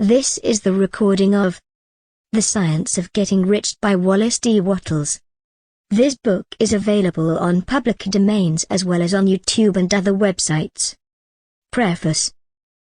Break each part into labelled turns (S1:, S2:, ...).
S1: This is the recording of The Science of Getting Rich by Wallace D. Wattles. This book is available on public domains as well as on YouTube and other websites. Preface.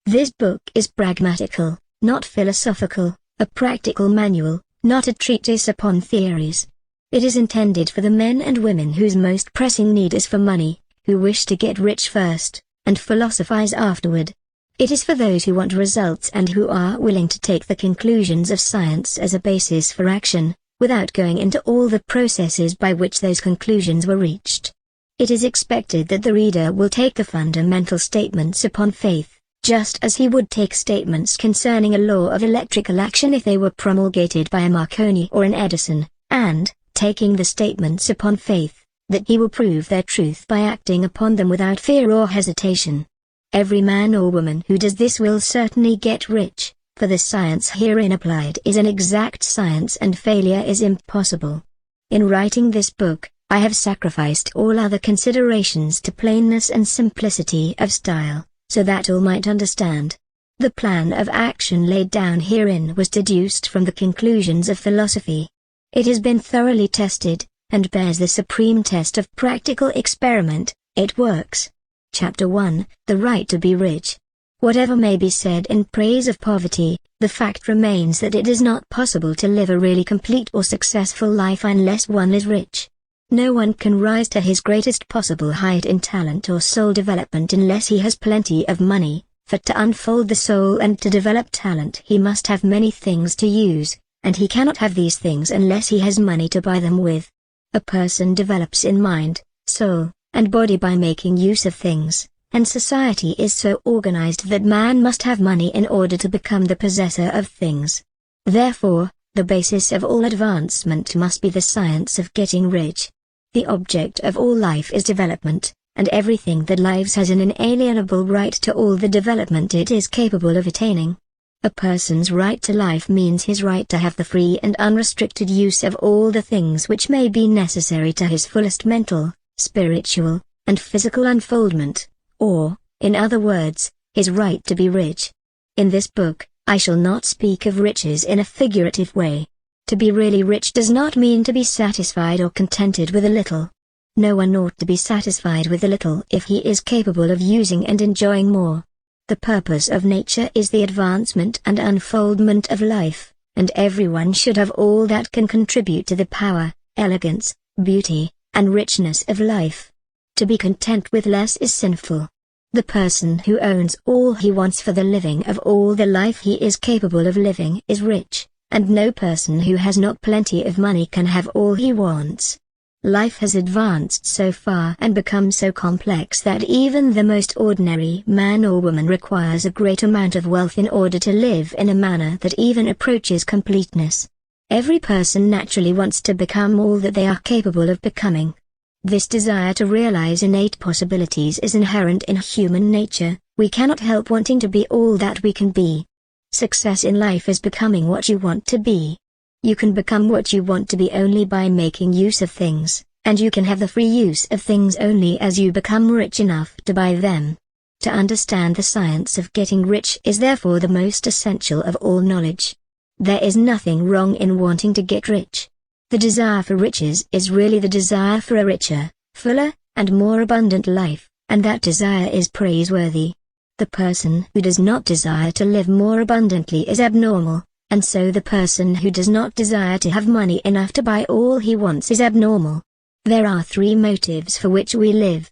S1: This book is pragmatical, not philosophical, a practical manual, not a treatise upon theories. It is intended for the men and women whose most pressing need is for money, who wish to get rich first, and philosophize afterward. It is for those who want results and who are willing to take the conclusions of science as a basis for action, without going into all the processes by which those conclusions were reached. It is expected that the reader will take the fundamental statements upon faith, just as he would take statements concerning a law of electrical action if they were promulgated by a Marconi or an Edison, and, taking the statements upon faith, that he will prove their truth by acting upon them without fear or hesitation. Every man or woman who does this will certainly get rich, for the science herein applied is an exact science and failure is impossible. In writing this book, I have sacrificed all other considerations to plainness and simplicity of style, so that all might understand. The plan of action laid down herein was deduced from the conclusions of philosophy. It has been thoroughly tested, and bears the supreme test of practical experiment. It works. Chapter 1, The Right to be Rich. Whatever may be said in praise of poverty, the fact remains that it is not possible to live a really complete or successful life unless one is rich. No one can rise to his greatest possible height in talent or soul development unless he has plenty of money, for to unfold the soul and to develop talent he must have many things to use, and he cannot have these things unless he has money to buy them with. A person develops in mind, soul, and body by making use of things, and society is so organized that man must have money in order to become the possessor of things. Therefore, the basis of all advancement must be the science of getting rich. The object of all life is development, and everything that lives has an inalienable right to all the development it is capable of attaining. A person's right to life means his right to have the free and unrestricted use of all the things which may be necessary to his fullest mental, spiritual, and physical unfoldment, or, in other words, his right to be rich. In this book, I shall not speak of riches in a figurative way. To be really rich does not mean to be satisfied or contented with a little. No one ought to be satisfied with a little if he is capable of using and enjoying more. The purpose of nature is the advancement and unfoldment of life, and everyone should have all that can contribute to the power, elegance, beauty, and richness of life. To be content with less is sinful. The person who owns all he wants for the living of all the life he is capable of living is rich, and no person who has not plenty of money can have all he wants. Life has advanced so far and become so complex that even the most ordinary man or woman requires a great amount of wealth in order to live in a manner that even approaches completeness. Every person naturally wants to become all that they are capable of becoming. This desire to realize innate possibilities is inherent in human nature. We cannot help wanting to be all that we can be. Success in life is becoming what you want to be. You can become what you want to be only by making use of things, and you can have the free use of things only as you become rich enough to buy them. To understand the science of getting rich is therefore the most essential of all knowledge. There is nothing wrong in wanting to get rich. The desire for riches is really the desire for a richer, fuller, and more abundant life, and that desire is praiseworthy. The person who does not desire to live more abundantly is abnormal, and so the person who does not desire to have money enough to buy all he wants is abnormal. There are three motives for which we live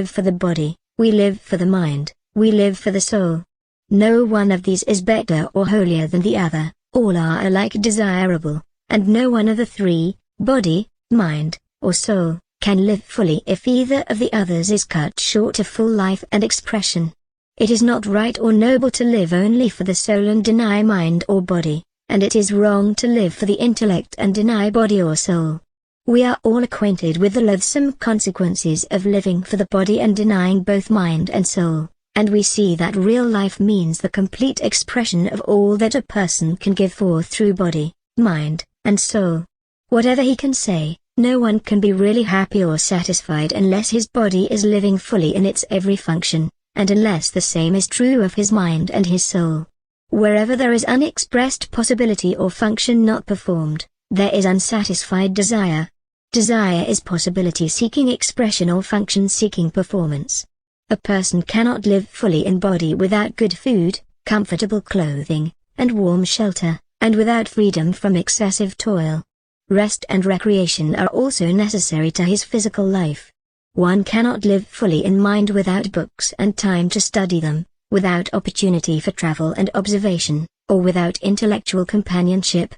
S1: for the body, we live for the mind, we live for the soul. No one of these is better or holier than the other. All are alike desirable, and no one of the three, body, mind, or soul, can live fully if either of the others is cut short of full life and expression. It is not right or noble to live only for the soul and deny mind or body, and it is wrong to live for the intellect and deny body or soul. We are all acquainted with the loathsome consequences of living for the body and denying both mind and soul. And we see that real life means the complete expression of all that a person can give forth through body, mind, and soul. Whatever he can say, no one can be really happy or satisfied unless his body is living fully in its every function, and unless the same is true of his mind and his soul. Wherever there is unexpressed possibility or function not performed, there is unsatisfied desire. Desire is possibility seeking expression or function seeking performance. A person cannot live fully in body without good food, comfortable clothing, and warm shelter, and without freedom from excessive toil. Rest and recreation are also necessary to his physical life. One cannot live fully in mind without books and time to study them, without opportunity for travel and observation, or without intellectual companionship.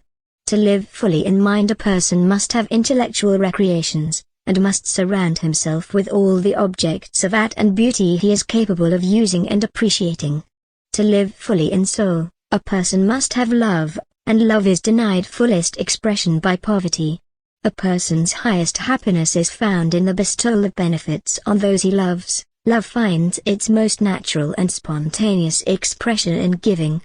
S1: To live fully in mind, a person must have intellectual recreations, and must surround himself with all the objects of art and beauty he is capable of using and appreciating. To live fully in soul, a person must have love, and love is denied fullest expression by poverty. A person's highest happiness is found in the bestowal of benefits on those he loves. Love finds its most natural and spontaneous expression in giving.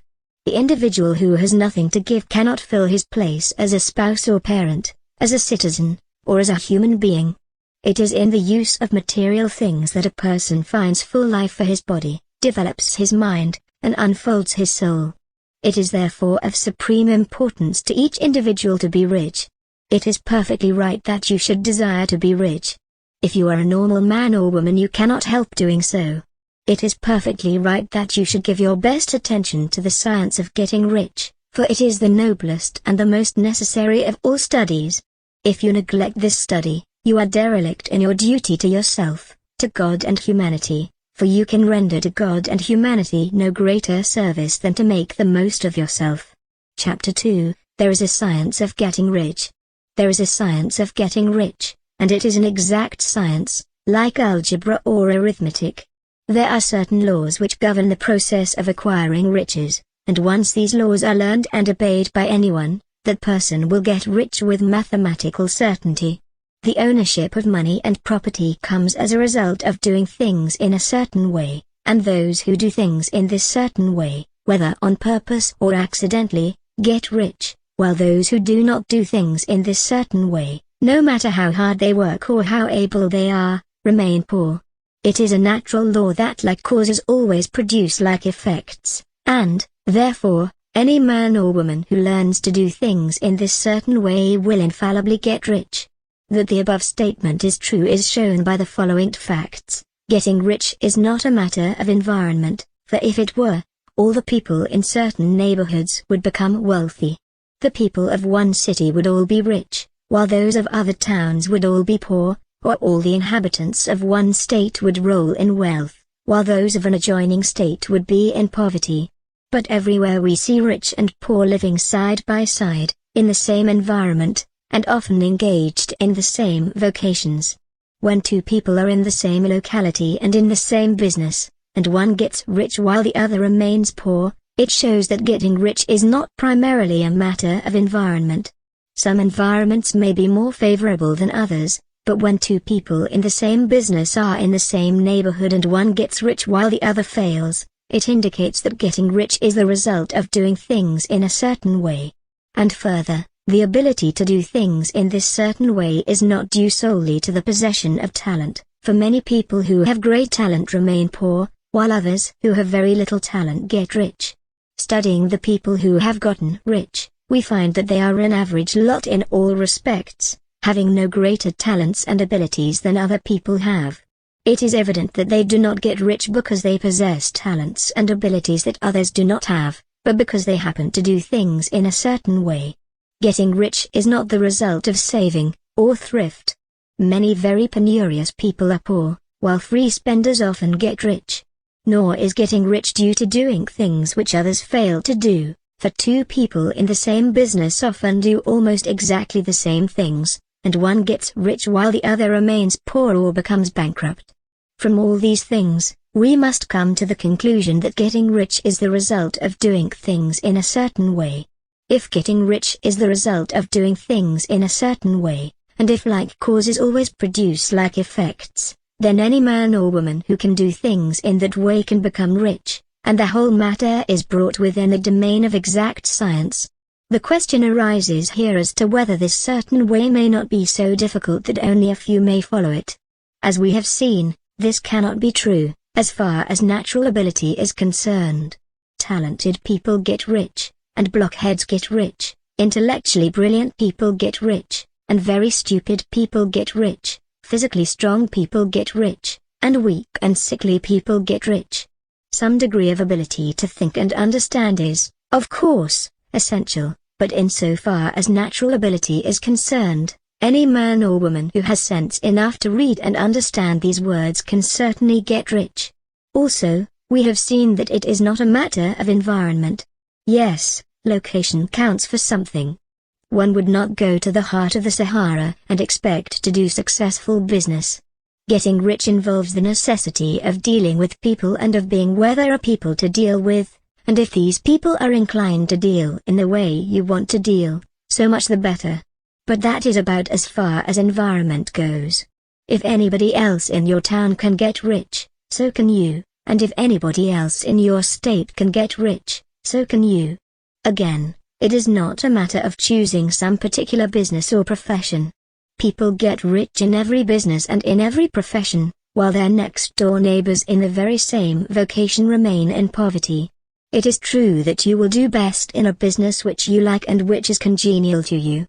S1: The individual who has nothing to give cannot fill his place as a spouse or parent, as a citizen, or as a human being. It is in the use of material things that a person finds full life for his body, develops his mind, and unfolds his soul. It is therefore of supreme importance to each individual to be rich. It is perfectly right that you should desire to be rich. If you are a normal man or woman, you cannot help doing so. It is perfectly right that you should give your best attention to the science of getting rich, for it is the noblest and the most necessary of all studies. If you neglect this study, you are derelict in your duty to yourself, to God and humanity, for you can render to God and humanity no greater service than to make the most of yourself. Chapter 2, There is a Science of Getting Rich. There is a science of getting rich, and it is an exact science, like algebra or arithmetic. There are certain laws which govern the process of acquiring riches, and once these laws are learned and obeyed by anyone, that person will get rich with mathematical certainty. The ownership of money and property comes as a result of doing things in a certain way, and those who do things in this certain way, whether on purpose or accidentally, get rich, while those who do not do things in this certain way, no matter how hard they work or how able they are, remain poor. It is a natural law that like causes always produce like effects, and, therefore, any man or woman who learns to do things in this certain way will infallibly get rich. That the above statement is true is shown by the following facts. Getting rich is not a matter of environment, for if it were, all the people in certain neighborhoods would become wealthy. The people of one city would all be rich, while those of other towns would all be poor, or all the inhabitants of one state would roll in wealth, while those of an adjoining state would be in poverty. But everywhere we see rich and poor living side by side, in the same environment, and often engaged in the same vocations. When two people are in the same locality and in the same business, and one gets rich while the other remains poor, it shows that getting rich is not primarily a matter of environment. Some environments may be more favorable than others, but when two people in the same business are in the same neighborhood and one gets rich while the other fails, it indicates that getting rich is the result of doing things in a certain way. And further, the ability to do things in this certain way is not due solely to the possession of talent, for many people who have great talent remain poor, while others who have very little talent get rich. Studying the people who have gotten rich, we find that they are an average lot in all respects, having no greater talents and abilities than other people have. It is evident that they do not get rich because they possess talents and abilities that others do not have, but because they happen to do things in a certain way. Getting rich is not the result of saving, or thrift. Many very penurious people are poor, while free spenders often get rich. Nor is getting rich due to doing things which others fail to do, for two people in the same business often do almost exactly the same things, and one gets rich while the other remains poor or becomes bankrupt. From all these things, we must come to the conclusion that getting rich is the result of doing things in a certain way. If getting rich is the result of doing things in a certain way, and if like causes always produce like effects, then any man or woman who can do things in that way can become rich, and the whole matter is brought within the domain of exact science. The question arises here as to whether this certain way may not be so difficult that only a few may follow it. As we have seen, this cannot be true, as far as natural ability is concerned. Talented people get rich, and blockheads get rich, intellectually brilliant people get rich, and very stupid people get rich, physically strong people get rich, and weak and sickly people get rich. Some degree of ability to think and understand is, of course, essential, but insofar as natural ability is concerned, any man or woman who has sense enough to read and understand these words can certainly get rich. Also, we have seen that it is not a matter of environment. Yes, location counts for something. One would not go to the heart of the Sahara and expect to do successful business. Getting rich involves the necessity of dealing with people and of being where there are people to deal with, and if these people are inclined to deal in the way you want to deal, so much the better. But that is about as far as environment goes. If anybody else in your town can get rich, so can you, and if anybody else in your state can get rich, so can you. Again, it is not a matter of choosing some particular business or profession. People get rich in every business and in every profession, while their next-door neighbors in the very same vocation remain in poverty. It is true that you will do best in a business which you like and which is congenial to you.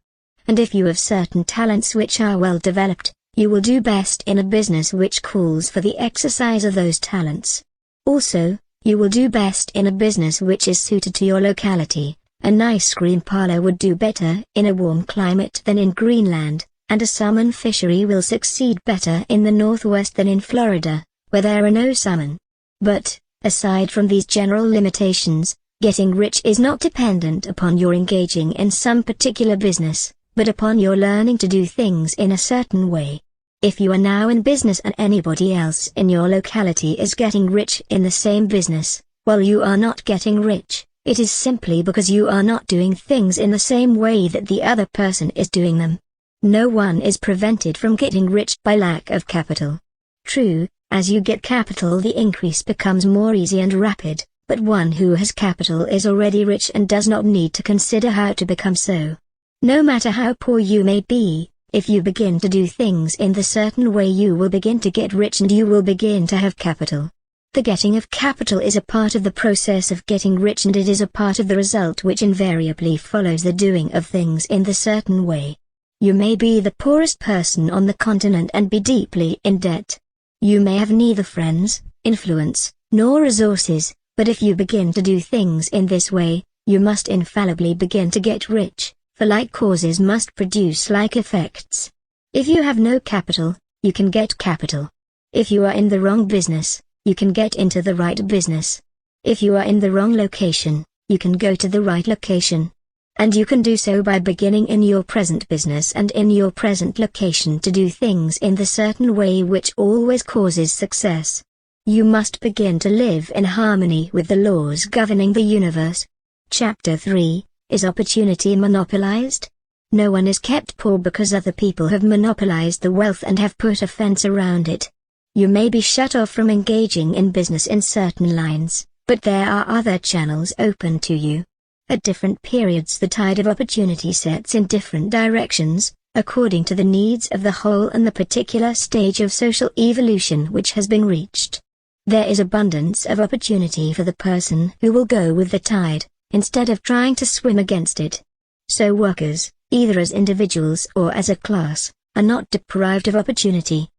S1: And if you have certain talents which are well developed, you will do best in a business which calls for the exercise of those talents. Also, you will do best in a business which is suited to your locality. An ice cream parlor would do better in a warm climate than in Greenland, and a salmon fishery will succeed better in the Northwest than in Florida, where there are no salmon. But, aside from these general limitations, getting rich is not dependent upon your engaging in some particular business, but upon your learning to do things in a certain way. If you are now in business and anybody else in your locality is getting rich in the same business, while you are not getting rich, it is simply because you are not doing things in the same way that the other person is doing them. No one is prevented from getting rich by lack of capital. True, as you get capital the increase becomes more easy and rapid, but one who has capital is already rich and does not need to consider how to become so. No matter how poor you may be, if you begin to do things in the certain way you will begin to get rich and you will begin to have capital. The getting of capital is a part of the process of getting rich and it is a part of the result which invariably follows the doing of things in the certain way. You may be the poorest person on the continent and be deeply in debt. You may have neither friends, influence, nor resources, but if you begin to do things in this way, you must infallibly begin to get rich, for like causes must produce like effects. If you have no capital, you can get capital. If you are in the wrong business, you can get into the right business. If you are in the wrong location, you can go to the right location. And you can do so by beginning in your present business and in your present location to do things in the certain way which always causes success. You must begin to live in harmony with the laws governing the universe. Chapter 3, Is Opportunity Monopolized? No one is kept poor because other people have monopolized the wealth and have put a fence around it. You may be shut off from engaging in business in certain lines, but there are other channels open to you. At different periods the tide of opportunity sets in different directions, according to the needs of the whole and the particular stage of social evolution which has been reached. There is abundance of opportunity for the person who will go with the tide, instead of trying to swim against it. So workers, either as individuals or as a class, are not deprived of opportunity.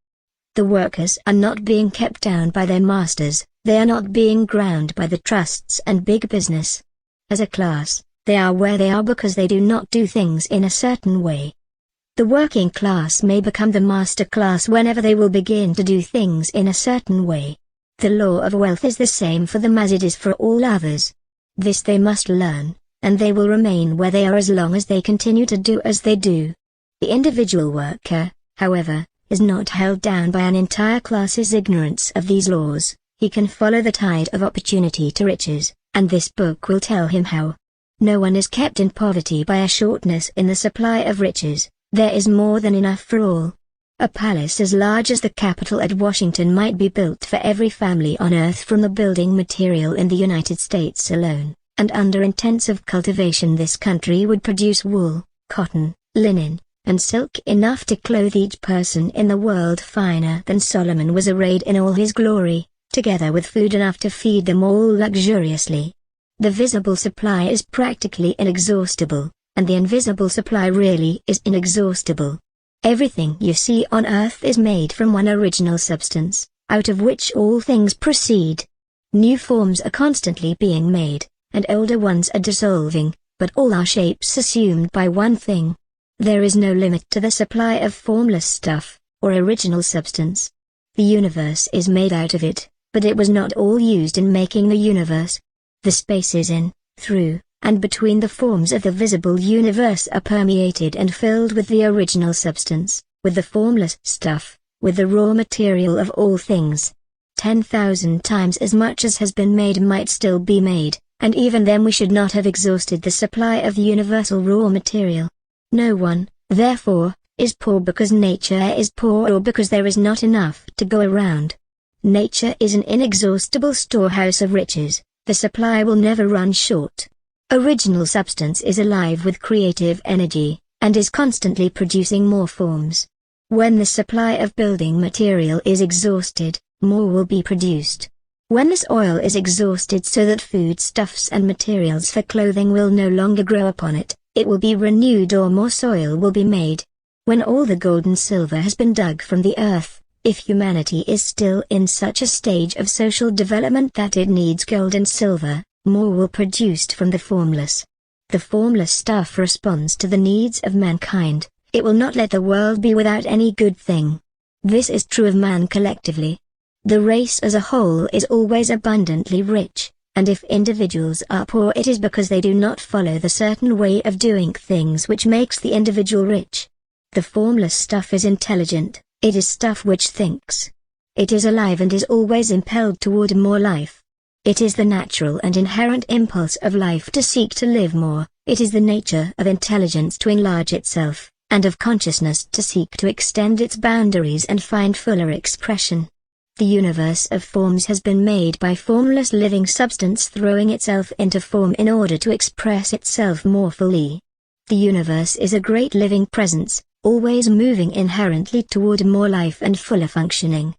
S1: The workers are not being kept down by their masters, they are not being ground by the trusts and big business. As a class, they are where they are because they do not do things in a certain way. The working class may become the master class whenever they will begin to do things in a certain way. The law of wealth is the same for them as it is for all others. This they must learn, and they will remain where they are as long as they continue to do as they do. The individual worker, however, is not held down by an entire class's ignorance of these laws. He can follow the tide of opportunity to riches, and this book will tell him how. No one is kept in poverty by a shortness in the supply of riches, there is more than enough for all. A palace as large as the Capitol at Washington might be built for every family on earth from the building material in the United States alone, and under intensive cultivation this country would produce wool, cotton, linen, and silk enough to clothe each person in the world finer than Solomon was arrayed in all his glory, together with food enough to feed them all luxuriously. The visible supply is practically inexhaustible, and the invisible supply really is inexhaustible. Everything you see on earth is made from one original substance, out of which all things proceed. New forms are constantly being made, and older ones are dissolving, but all are shapes assumed by one thing. There is no limit to the supply of formless stuff, or original substance. The universe is made out of it, but it was not all used in making the universe. The spaces in, through, and between the forms of the visible universe are permeated and filled with the original substance, with the formless stuff, with the raw material of all things. 10,000 times as much as has been made might still be made, and even then we should not have exhausted the supply of the universal raw material. No one, therefore, is poor because nature is poor or because there is not enough to go around. Nature is an inexhaustible storehouse of riches, the supply will never run short. Original substance is alive with creative energy, and is constantly producing more forms. When the supply of building material is exhausted, more will be produced. When this oil is exhausted so that foodstuffs and materials for clothing will no longer grow upon it, it will be renewed or more soil will be made. When all the gold and silver has been dug from the earth, if humanity is still in such a stage of social development that it needs gold and silver, more will produced from the formless. The formless stuff responds to the needs of mankind, it will not let the world be without any good thing. This is true of man collectively. The race as a whole is always abundantly rich, and if individuals are poor it is because they do not follow the certain way of doing things which makes the individual rich. The formless stuff is intelligent, it is stuff which thinks. It is alive and is always impelled toward more life. It is the natural and inherent impulse of life to seek to live more, it is the nature of intelligence to enlarge itself, and of consciousness to seek to extend its boundaries and find fuller expression. The universe of forms has been made by formless living substance throwing itself into form in order to express itself more fully. The universe is a great living presence, always moving inherently toward more life and fuller functioning.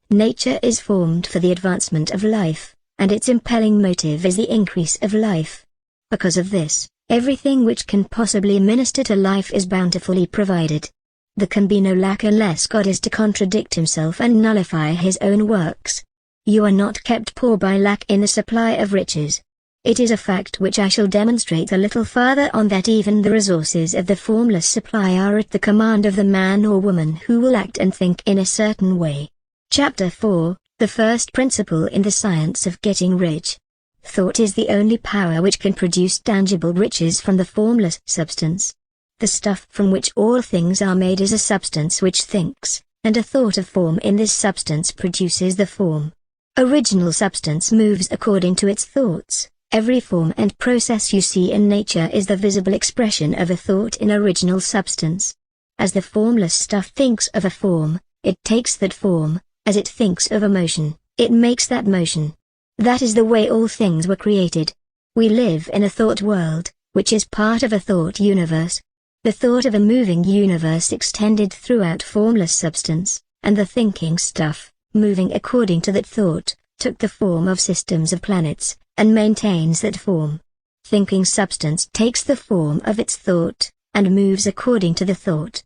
S1: Nature is formed for the advancement of life, and its impelling motive is the increase of life. Because of this, everything which can possibly minister to life is bountifully provided. There can be no lack unless God is to contradict himself and nullify his own works. You are not kept poor by lack in the supply of riches. It is a fact which I shall demonstrate a little farther on that even the resources of the formless supply are at the command of the man or woman who will act and think in a certain way. Chapter 4, the first principle in the science of getting rich. Thought is the only power which can produce tangible riches from the formless substance. The stuff from which all things are made is a substance which thinks, and a thought of form in this substance produces the form. Original substance moves according to its thoughts. Every form and process you see in nature is the visible expression of a thought in original substance. As the formless stuff thinks of a form, it takes that form. As it thinks of a motion, it makes that motion. That is the way all things were created. We live in a thought world, which is part of a thought universe. The thought of a moving universe extended throughout formless substance, and the thinking stuff, moving according to that thought, took the form of systems of planets, and maintains that form. Thinking substance takes the form of its thought, and moves according to the thought.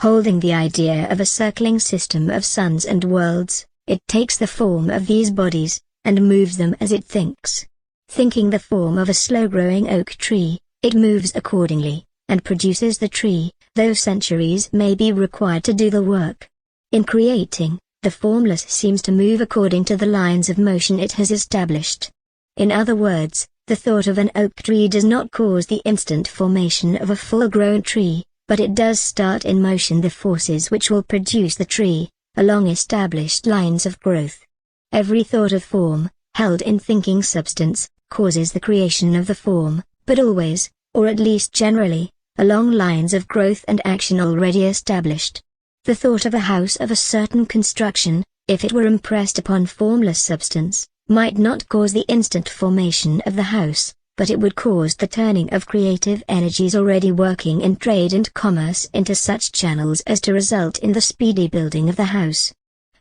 S1: Holding the idea of a circling system of suns and worlds, it takes the form of these bodies, and moves them as it thinks. Thinking the form of a slow-growing oak tree, it moves accordingly, and produces the tree, though centuries may be required to do the work. In creating, the formless seems to move according to the lines of motion it has established. In other words, the thought of an oak tree does not cause the instant formation of a full-grown tree, but it does start in motion the forces which will produce the tree, along established lines of growth. Every thought of form, held in thinking substance, causes the creation of the form, but always, or at least generally, along lines of growth and action already established. The thought of a house of a certain construction, if it were impressed upon formless substance, might not cause the instant formation of the house, but it would cause the turning of creative energies already working in trade and commerce into such channels as to result in the speedy building of the house.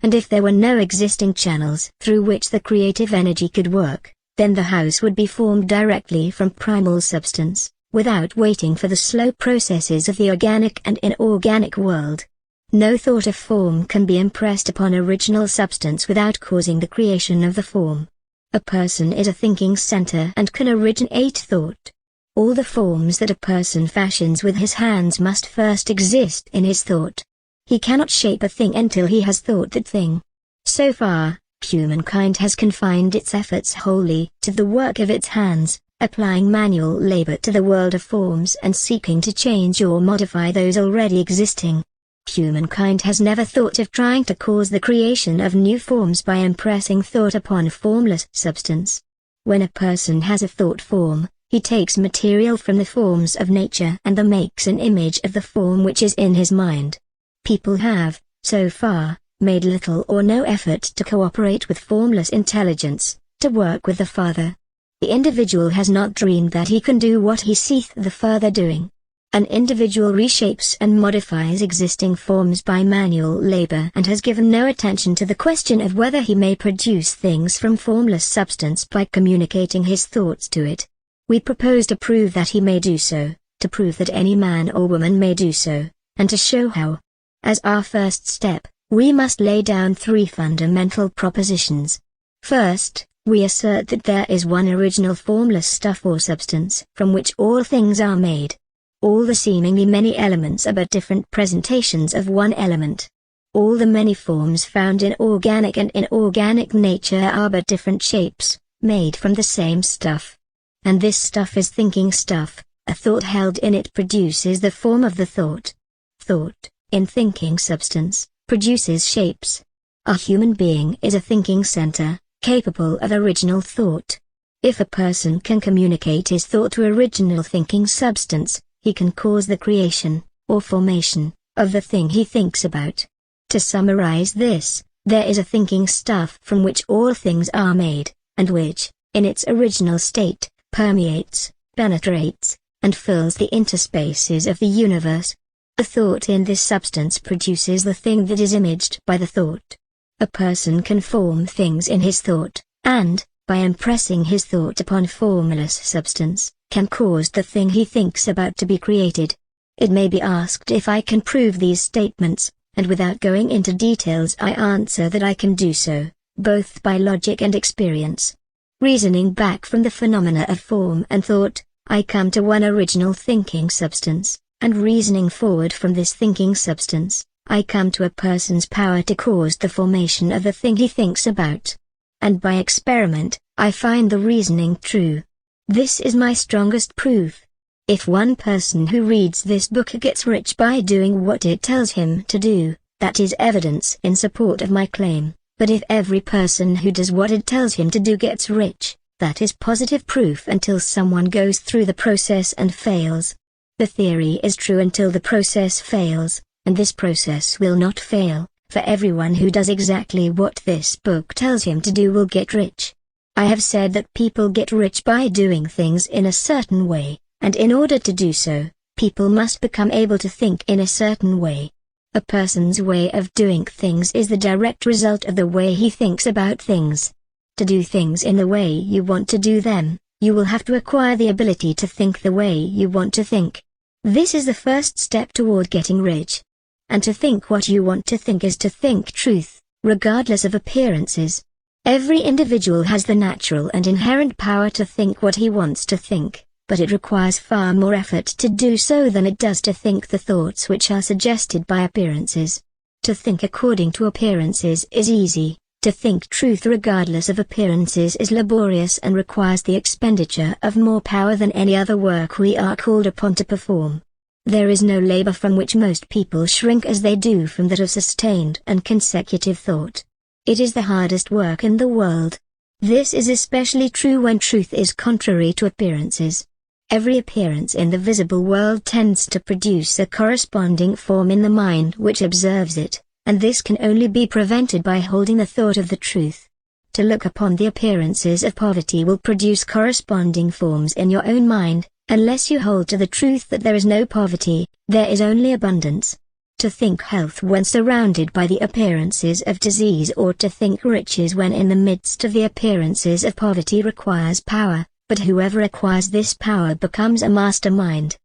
S1: And if there were no existing channels through which the creative energy could work, then the house would be formed directly from primal substance, without waiting for the slow processes of the organic and inorganic world. No thought of form can be impressed upon original substance without causing the creation of the form. A person is a thinking center and can originate thought. All the forms that a person fashions with his hands must first exist in his thought. He cannot shape a thing until he has thought that thing. So far, humankind has confined its efforts wholly to the work of its hands, applying manual labor to the world of forms and seeking to change or modify those already existing. Humankind has never thought of trying to cause the creation of new forms by impressing thought upon formless substance. When a person has a thought form, he takes material from the forms of nature and then makes an image of the form which is in his mind. People have, so far, made little or no effort to cooperate with formless intelligence, to work with the Father. The individual has not dreamed that he can do what he seeth the Father doing. An individual reshapes and modifies existing forms by manual labor and has given no attention to the question of whether he may produce things from formless substance by communicating his thoughts to it. We propose to prove that he may do so, to prove that any man or woman may do so, and to show how. As our first step, we must lay down 3 fundamental propositions. First, we assert that there is one original formless stuff or substance from which all things are made. All the seemingly many elements are but different presentations of one element. All the many forms found in organic and inorganic nature are but different shapes, made from the same stuff. And this stuff is thinking stuff. A thought held in it produces the form of the thought. Thought, in thinking substance, produces shapes. A human being is a thinking center, capable of original thought. If a person can communicate his thought to original thinking substance, he can cause the creation, or formation, of the thing he thinks about. To summarize this, there is a thinking stuff from which all things are made, and which, in its original state, permeates, penetrates, and fills the interspaces of the universe. The thought in this substance produces the thing that is imaged by the thought. A person can form things in his thought, and, by impressing his thought upon formless substance, can cause the thing he thinks about to be created. It may be asked if I can prove these statements, and without going into details I answer that I can do so, both by logic and experience. Reasoning back from the phenomena of form and thought, I come to one original thinking substance, and reasoning forward from this thinking substance, I come to a person's power to cause the formation of the thing he thinks about. And by experiment, I find the reasoning true. This is my strongest proof. If one person who reads this book gets rich by doing what it tells him to do, that is evidence in support of my claim, but if every person who does what it tells him to do gets rich, that is positive proof until someone goes through the process and fails. The theory is true until the process fails, and this process will not fail, for everyone who does exactly what this book tells him to do will get rich. I have said that people get rich by doing things in a certain way, and in order to do so, people must become able to think in a certain way. A person's way of doing things is the direct result of the way he thinks about things. To do things in the way you want to do them, you will have to acquire the ability to think the way you want to think. This is the first step toward getting rich. And to think what you want to think is to think truth, regardless of appearances. Every individual has the natural and inherent power to think what he wants to think, but it requires far more effort to do so than it does to think the thoughts which are suggested by appearances. To think according to appearances is easy, to think truth regardless of appearances is laborious and requires the expenditure of more power than any other work we are called upon to perform. There is no labor from which most people shrink as they do from that of sustained and consecutive thought. It is the hardest work in the world. This is especially true when truth is contrary to appearances. Every appearance in the visible world tends to produce a corresponding form in the mind which observes it, and this can only be prevented by holding the thought of the truth. To look upon the appearances of poverty will produce corresponding forms in your own mind, unless you hold to the truth that there is no poverty, there is only abundance. To think health when surrounded by the appearances of disease or to think riches when in the midst of the appearances of poverty requires power, but whoever acquires this power becomes a mastermind.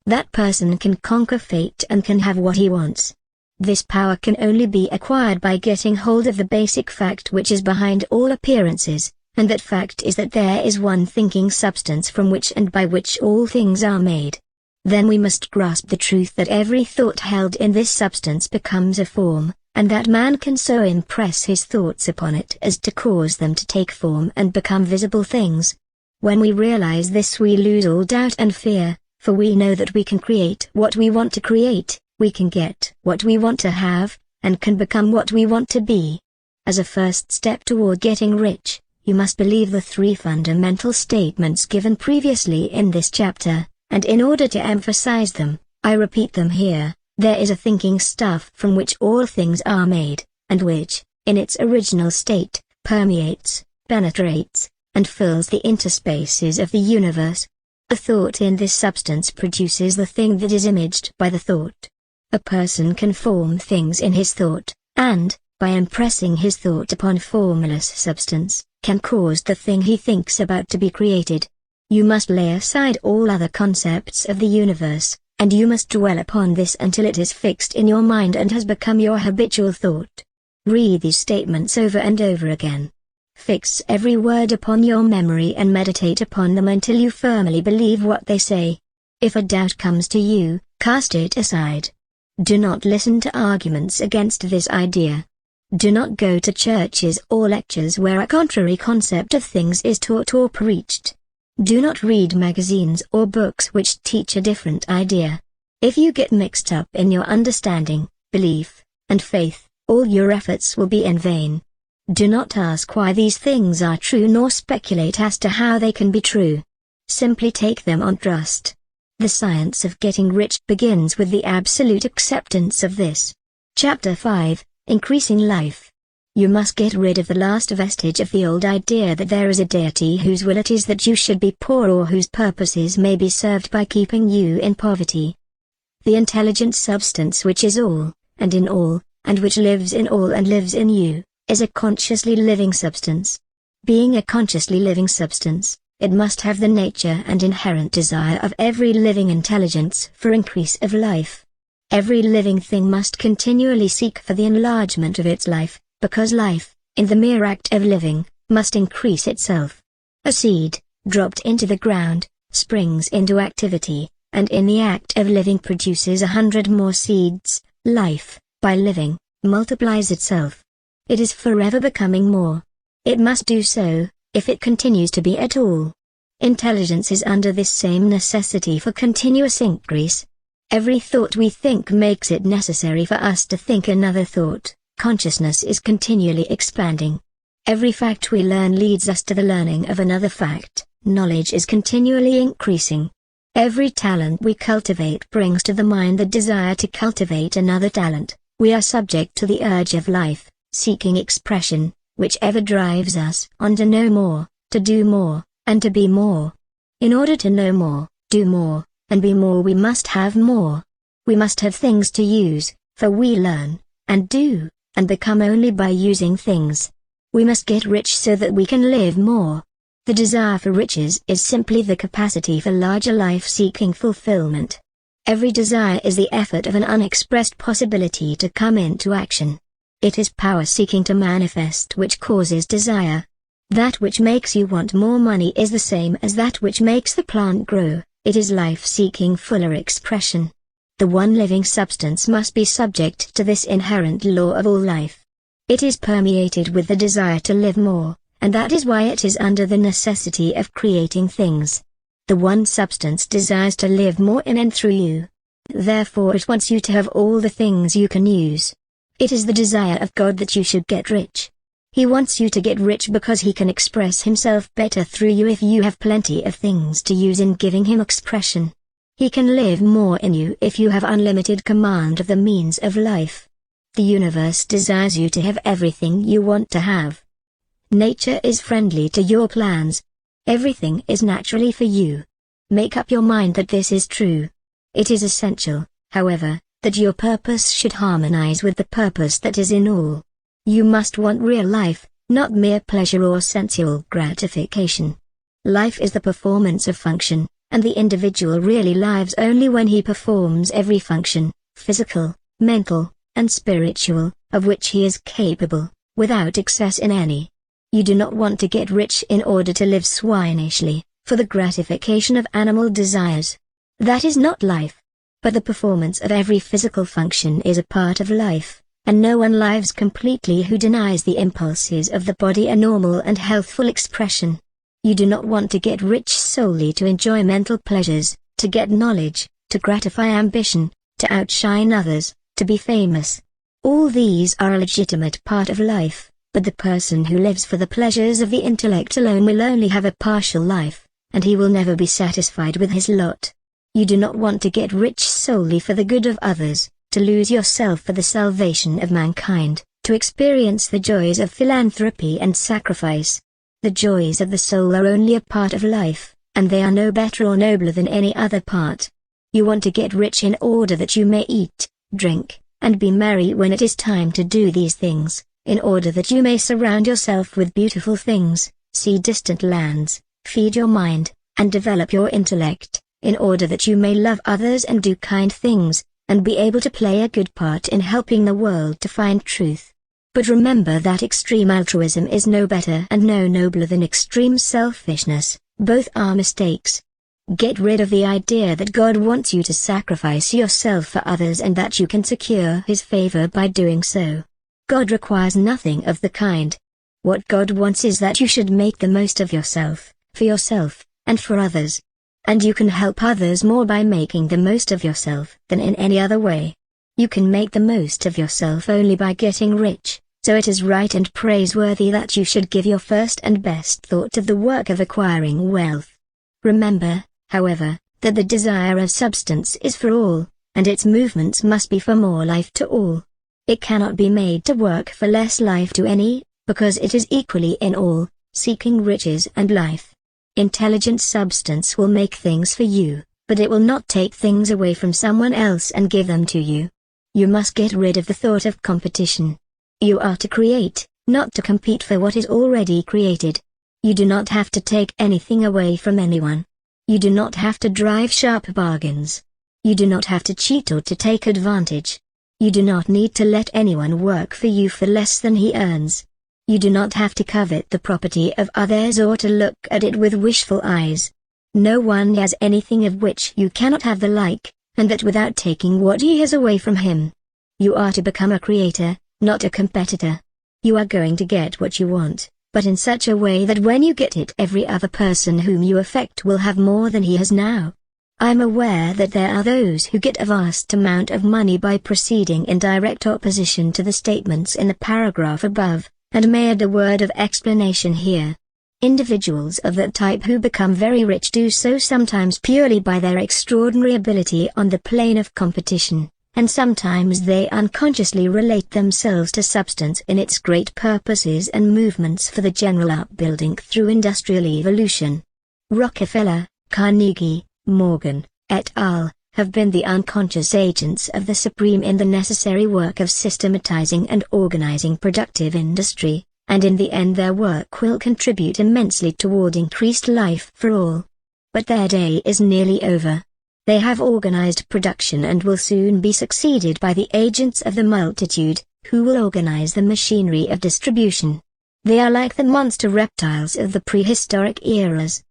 S1: That person can conquer fate and can have what he wants. This power can only be acquired by getting hold of the basic fact which is behind all appearances, and that fact is that there is one thinking substance from which and by which all things are made. Then we must grasp the truth that every thought held in this substance becomes a form, and that man can so impress his thoughts upon it as to cause them to take form and become visible things. When we realize this, we lose all doubt and fear, for we know that we can create what we want to create, we can get what we want to have, and can become what we want to be. As a first step toward getting rich, you must believe the three fundamental statements given previously in this chapter, and in order to emphasize them, I repeat them here. There is a thinking stuff from which all things are made, and which, in its original state, permeates, penetrates, and fills the interspaces of the universe. A thought in this substance produces the thing that is imaged by the thought. A person can form things in his thought, and, by impressing his thought upon formless substance, can cause the thing he thinks about to be created. You must lay aside all other concepts of the universe, and you must dwell upon this until it is fixed in your mind and has become your habitual thought. Read these statements over and over again. Fix every word upon your memory and meditate upon them until you firmly believe what they say. If a doubt comes to you, cast it aside. Do not listen to arguments against this idea. Do not go to churches or lectures where a contrary concept of things is taught or preached. Do not read magazines or books which teach a different idea. If you get mixed up in your understanding, belief, and faith, all your efforts will be in vain. Do not ask why these things are true nor speculate as to how they can be true. Simply take them on trust. The science of getting rich begins with the absolute acceptance of this. Chapter 5, Increasing Life. You must get rid of the last vestige of the old idea that there is a deity whose will it is that you should be poor or whose purposes may be served by keeping you in poverty. The intelligent substance which is all, and in all, and which lives in all and lives in you, is a consciously living substance. Being a consciously living substance, it must have the nature and inherent desire of every living intelligence for increase of life. Every living thing must continually seek for the enlargement of its life, because life, in the mere act of living, must increase itself. A seed, dropped into the ground, springs into activity, and in the act of living produces 100 more seeds. Life, by living, multiplies itself. It is forever becoming more. It must do so, if it continues to be at all. Intelligence is under this same necessity for continuous increase. Every thought we think makes it necessary for us to think another thought. Consciousness is continually expanding. Every fact we learn leads us to the learning of another fact. Knowledge is continually increasing. Every talent we cultivate brings to the mind the desire to cultivate another talent. We are subject to the urge of life, seeking expression, which ever drives us on to know more, to do more, and to be more. In order to know more, do more, and be more, we must have more. We must have things to use, for we learn, and do, and become only by using things. We must get rich so that we can live more. The desire for riches is simply the capacity for larger life-seeking fulfillment. Every desire is the effort of an unexpressed possibility to come into action. It is power seeking to manifest which causes desire. That which makes you want more money is the same as that which makes the plant grow. It is life seeking fuller expression. The one living substance must be subject to this inherent law of all life. It is permeated with the desire to live more, and that is why it is under the necessity of creating things. The one substance desires to live more in and through you. Therefore it wants you to have all the things you can use. It is the desire of God that you should get rich. He wants you to get rich because he can express himself better through you if you have plenty of things to use in giving him expression. He can live more in you if you have unlimited command of the means of life. The universe desires you to have everything you want to have. Nature is friendly to your plans. Everything is naturally for you. Make up your mind that this is true. It is essential, however, that your purpose should harmonize with the purpose that is in all. You must want real life, not mere pleasure or sensual gratification. Life is the performance of function, and the individual really lives only when he performs every function, physical, mental, and spiritual, of which he is capable, without excess in any. You do not want to get rich in order to live swinishly, for the gratification of animal desires. That is not life. But the performance of every physical function is a part of life, and no one lives completely who denies the impulses of the body a normal and healthful expression. You do not want to get rich solely to enjoy mental pleasures, to get knowledge, to gratify ambition, to outshine others, to be famous. All these are a legitimate part of life, but the person who lives for the pleasures of the intellect alone will only have a partial life, and he will never be satisfied with his lot. You do not want to get rich solely for the good of others, to lose yourself for the salvation of mankind, to experience the joys of philanthropy and sacrifice. The joys of the soul are only a part of life, and they are no better or nobler than any other part. You want to get rich in order that you may eat, drink, and be merry when it is time to do these things, in order that you may surround yourself with beautiful things, see distant lands, feed your mind, and develop your intellect, in order that you may love others and do kind things, and be able to play a good part in helping the world to find truth. But remember that extreme altruism is no better and no nobler than extreme selfishness, both are mistakes. Get rid of the idea that God wants you to sacrifice yourself for others and that you can secure His favor by doing so. God requires nothing of the kind. What God wants is that you should make the most of yourself, for yourself, and for others. And you can help others more by making the most of yourself than in any other way. You can make the most of yourself only by getting rich, so it is right and praiseworthy that you should give your first and best thought to the work of acquiring wealth. Remember, however, that the desire of substance is for all, and its movements must be for more life to all. It cannot be made to work for less life to any, because it is equally in all, seeking riches and life. Intelligent substance will make things for you, but it will not take things away from someone else and give them to you. You must get rid of the thought of competition. You are to create, not to compete for what is already created. You do not have to take anything away from anyone. You do not have to drive sharp bargains. You do not have to cheat or to take advantage. You do not need to let anyone work for you for less than he earns. You do not have to covet the property of others or to look at it with wishful eyes. No one has anything of which you cannot have the like, and that without taking what he has away from him. You are to become a creator, not a competitor. You are going to get what you want, but in such a way that when you get it every other person whom you affect will have more than he has now. I'm aware that there are those who get a vast amount of money by proceeding in direct opposition to the statements in the paragraph above, and may add a word of explanation here. Individuals of that type who become very rich do so sometimes purely by their extraordinary ability on the plane of competition, and sometimes they unconsciously relate themselves to substance in its great purposes and movements for the general upbuilding through industrial evolution. Rockefeller, Carnegie, Morgan, et al. Have been the unconscious agents of the supreme in the necessary work of systematizing and organizing productive industry, and in the end their work will contribute immensely toward increased life for all. But their day is nearly over. They have organized production and will soon be succeeded by the agents of the multitude, who will organize the machinery of distribution. They are like the monster reptiles of the prehistoric eras.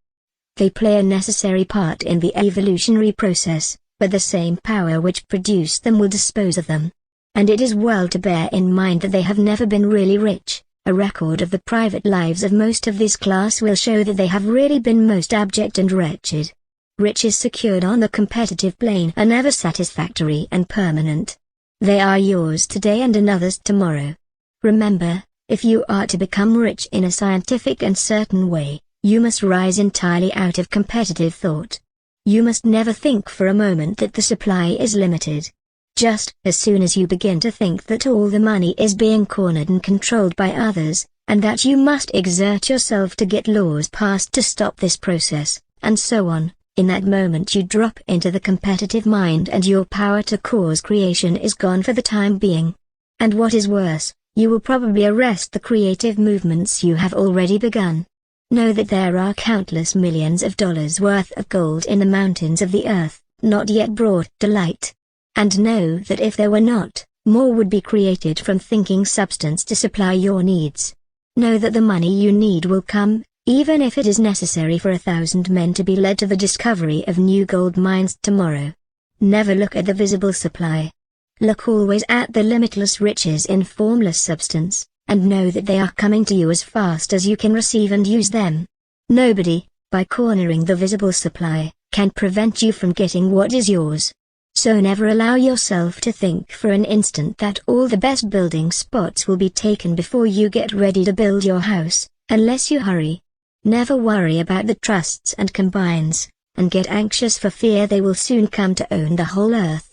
S1: They play a necessary part in the evolutionary process, but the same power which produced them will dispose of them. And it is well to bear in mind that they have never been really rich. A record of the private lives of most of this class will show that they have really been most abject and wretched. Riches secured on the competitive plane are never satisfactory and permanent. They are yours today and another's tomorrow. Remember, if you are to become rich in a scientific and certain way, you must rise entirely out of competitive thought. You must never think for a moment that the supply is limited. Just as soon as you begin to think that all the money is being cornered and controlled by others, and that you must exert yourself to get laws passed to stop this process, and so on, In that moment you drop into the competitive mind and your power to cause creation is gone for the time being. And what is worse, you will probably arrest the creative movements you have already begun. Know that there are countless millions of dollars worth of gold in the mountains of the earth, not yet brought to light. And know that if there were not, more would be created from thinking substance to supply your needs. Know that the money you need will come, even if it is necessary for 1,000 men to be led to the discovery of new gold mines tomorrow. Never look at the visible supply. Look always at the limitless riches in formless substance, and know that they are coming to you as fast as you can receive and use them. Nobody, by cornering the visible supply, can prevent you from getting what is yours. So never allow yourself to think for an instant that all the best building spots will be taken before you get ready to build your house, unless you hurry. Never worry about the trusts and combines, and get anxious for fear they will soon come to own the whole earth.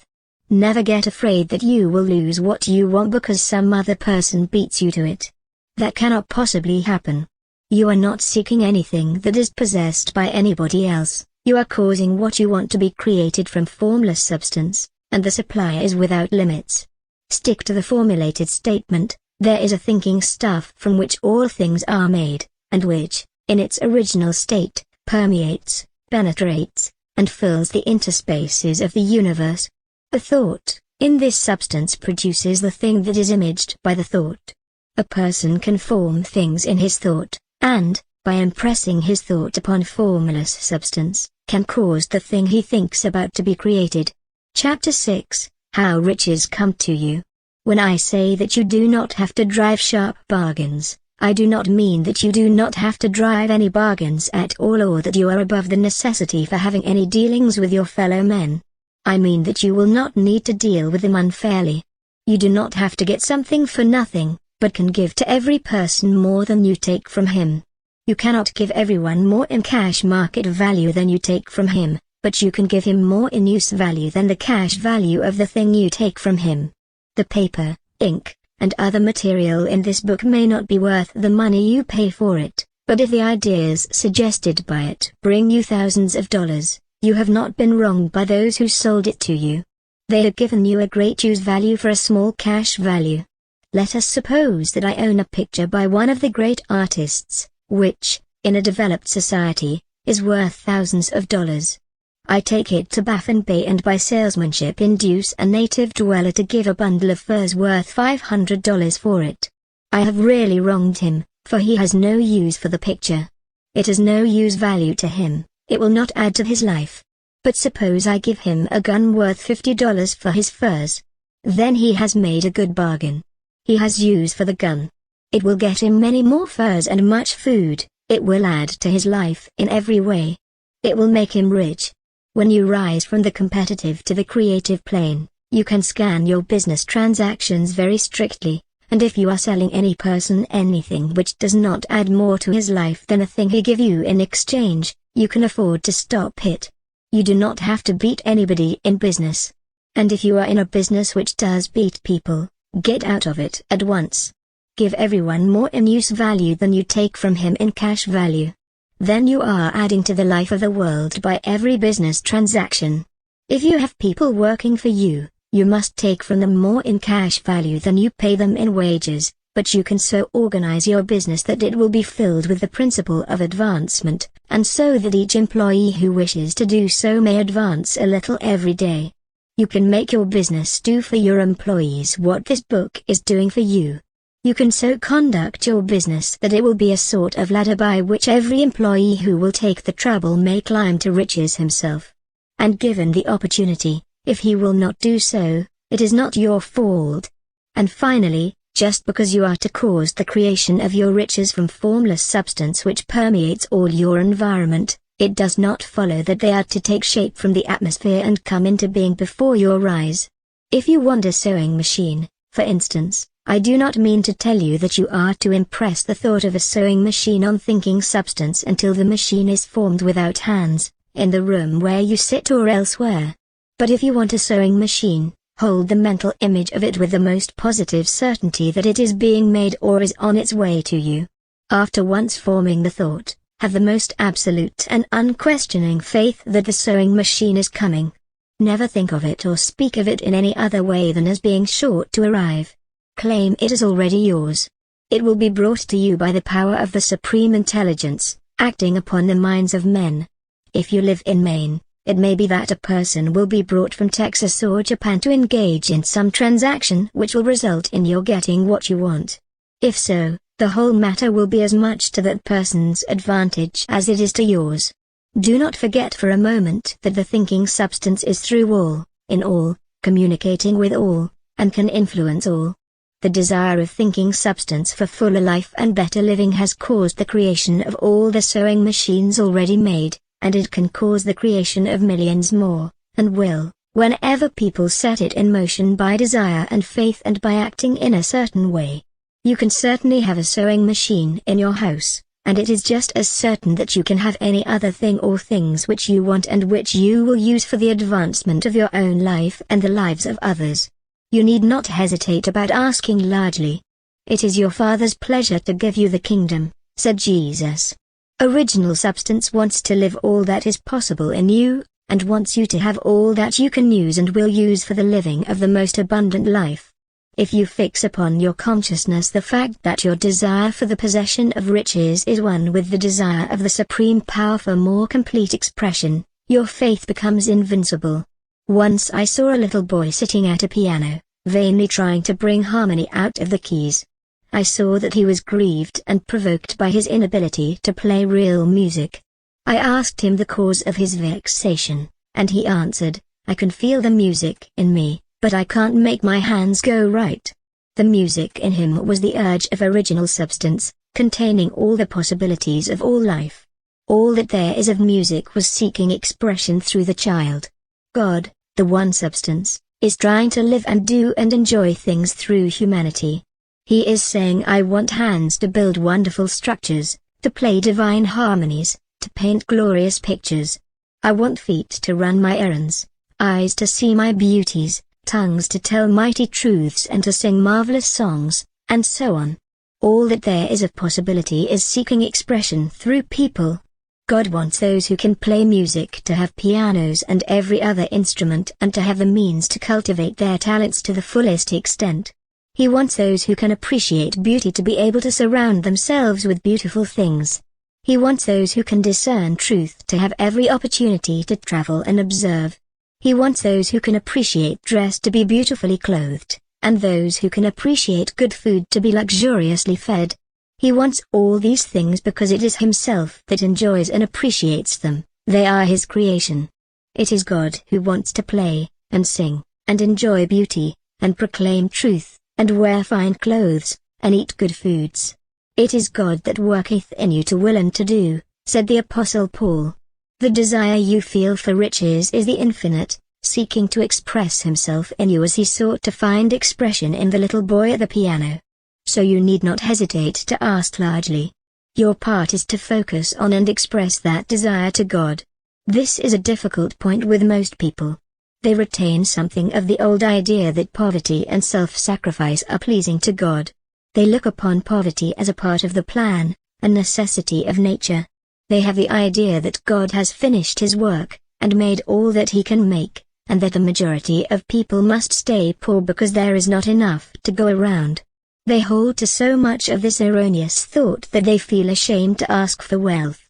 S1: Never get afraid that you will lose what you want because some other person beats you to it. That cannot possibly happen. You are not seeking anything that is possessed by anybody else, you are causing what you want to be created from formless substance, and the supply is without limits. Stick to the formulated statement, there is a thinking stuff from which all things are made, and which, in its original state, permeates, penetrates, and fills the interspaces of the universe. A thought, in this substance produces the thing that is imaged by the thought. A person can form things in his thought, and, by impressing his thought upon formless substance, can cause the thing he thinks about to be created. Chapter 6, How Riches Come to You. When I say that you do not have to drive sharp bargains, I do not mean that you do not have to drive any bargains at all or that you are above the necessity for having any dealings with your fellow men. I mean that you will not need to deal with them unfairly. You do not have to get something for nothing, but can give to every person more than you take from him. You cannot give everyone more in cash market value than you take from him, but you can give him more in use value than the cash value of the thing you take from him. The paper, ink, and other material in this book may not be worth the money you pay for it, but if the ideas suggested by it bring you thousands of dollars, you have not been wronged by those who sold it to you. They have given you a great use value for a small cash value. Let us suppose that I own a picture by one of the great artists, which, in a developed society, is worth thousands of dollars. I take it to Baffin Bay and by salesmanship induce a native dweller to give a bundle of furs worth $500 for it. I have really wronged him, for he has no use for the picture. It has no use value to him, it will not add to his life. But suppose I give him a gun worth $50 for his furs. Then he has made a good bargain. He has use for the gun. It will get him many more furs and much food, it will add to his life in every way. It will make him rich. When you rise from the competitive to the creative plane, you can scan your business transactions very strictly, and if you are selling any person anything which does not add more to his life than a thing he give you in exchange, you can afford to stop it. You do not have to beat anybody in business. And if you are in a business which does beat people, get out of it at once. Give everyone more in use value than you take from him in cash value. Then you are adding to the life of the world by every business transaction. If you have people working for you, you must take from them more in cash value than you pay them in wages, but you can so organize your business that it will be filled with the principle of advancement, and so that each employee who wishes to do so may advance a little every day. You can make your business do for your employees what this book is doing for you. You can so conduct your business that it will be a sort of ladder by which every employee who will take the trouble may climb to riches himself. And given the opportunity, if he will not do so, it is not your fault. And finally, just because you are to cause the creation of your riches from formless substance which permeates all your environment, it does not follow that they are to take shape from the atmosphere and come into being before your rise. If you want a sewing machine, for instance, I do not mean to tell you that you are to impress the thought of a sewing machine on thinking substance until the machine is formed without hands, in the room where you sit or elsewhere. But if you want a sewing machine, hold the mental image of it with the most positive certainty that it is being made or is on its way to you. After once forming the thought, Have the most absolute and unquestioning faith that the sewing machine is coming. Never think of it or speak of it in any other way than as being sure to arrive. Claim it as already yours. It will be brought to you by the power of the Supreme Intelligence, acting upon the minds of men. If you live in Maine, it may be that a person will be brought from Texas or Japan to engage in some transaction which will result in your getting what you want. If so, the whole matter will be as much to that person's advantage as it is to yours. Do not forget for a moment that the thinking substance is through all, in all, communicating with all, and can influence all. The desire of thinking substance for fuller life and better living has caused the creation of all the sewing machines already made, and it can cause the creation of millions more, and will, whenever people set it in motion by desire and faith and by acting in a certain way. You can certainly have a sewing machine in your house, and it is just as certain that you can have any other thing or things which you want and which you will use for the advancement of your own life and the lives of others. You need not hesitate about asking largely. It is your Father's pleasure to give you the kingdom, said Jesus. Original substance wants to live all that is possible in you, and wants you to have all that you can use and will use for the living of the most abundant life. If you fix upon your consciousness the fact that your desire for the possession of riches is one with the desire of the supreme power for more complete expression, your faith becomes invincible. Once I saw a little boy sitting at a piano, vainly trying to bring harmony out of the keys. I saw that he was grieved and provoked by his inability to play real music. I asked him the cause of his vexation, and he answered, "I can feel the music in me, but I can't make my hands go right." The music in him was the urge of original substance, containing all the possibilities of all life. All that there is of music was seeking expression through the child. God, the one substance, is trying to live and do and enjoy things through humanity. He is saying, I want hands to build wonderful structures, to play divine harmonies, to paint glorious pictures. I want feet to run my errands, eyes to see my beauties, tongues to tell mighty truths and to sing marvelous songs, and so on. All that there is of possibility is seeking expression through people. God wants those who can play music to have pianos and every other instrument and to have the means to cultivate their talents to the fullest extent. He wants those who can appreciate beauty to be able to surround themselves with beautiful things. He wants those who can discern truth to have every opportunity to travel and observe. He wants those who can appreciate dress to be beautifully clothed, and those who can appreciate good food to be luxuriously fed. He wants all these things because it is himself that enjoys and appreciates them. They are his creation. It is God who wants to play, and sing, and enjoy beauty, and proclaim truth, and wear fine clothes, and eat good foods. It is God that worketh in you to will and to do, said the Apostle Paul. The desire you feel for riches is the infinite, seeking to express himself in you as he sought to find expression in the little boy at the piano. So you need not hesitate to ask largely. Your part is to focus on and express that desire to God. This is a difficult point with most people. They retain something of the old idea that poverty and self-sacrifice are pleasing to God. They look upon poverty as a part of the plan, a necessity of nature. They have the idea that God has finished his work, and made all that he can make, and that the majority of people must stay poor because there is not enough to go around. They hold to so much of this erroneous thought that they feel ashamed to ask for wealth.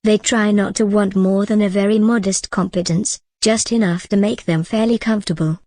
S1: They try not to want more than a very modest competence, just enough to make them fairly comfortable.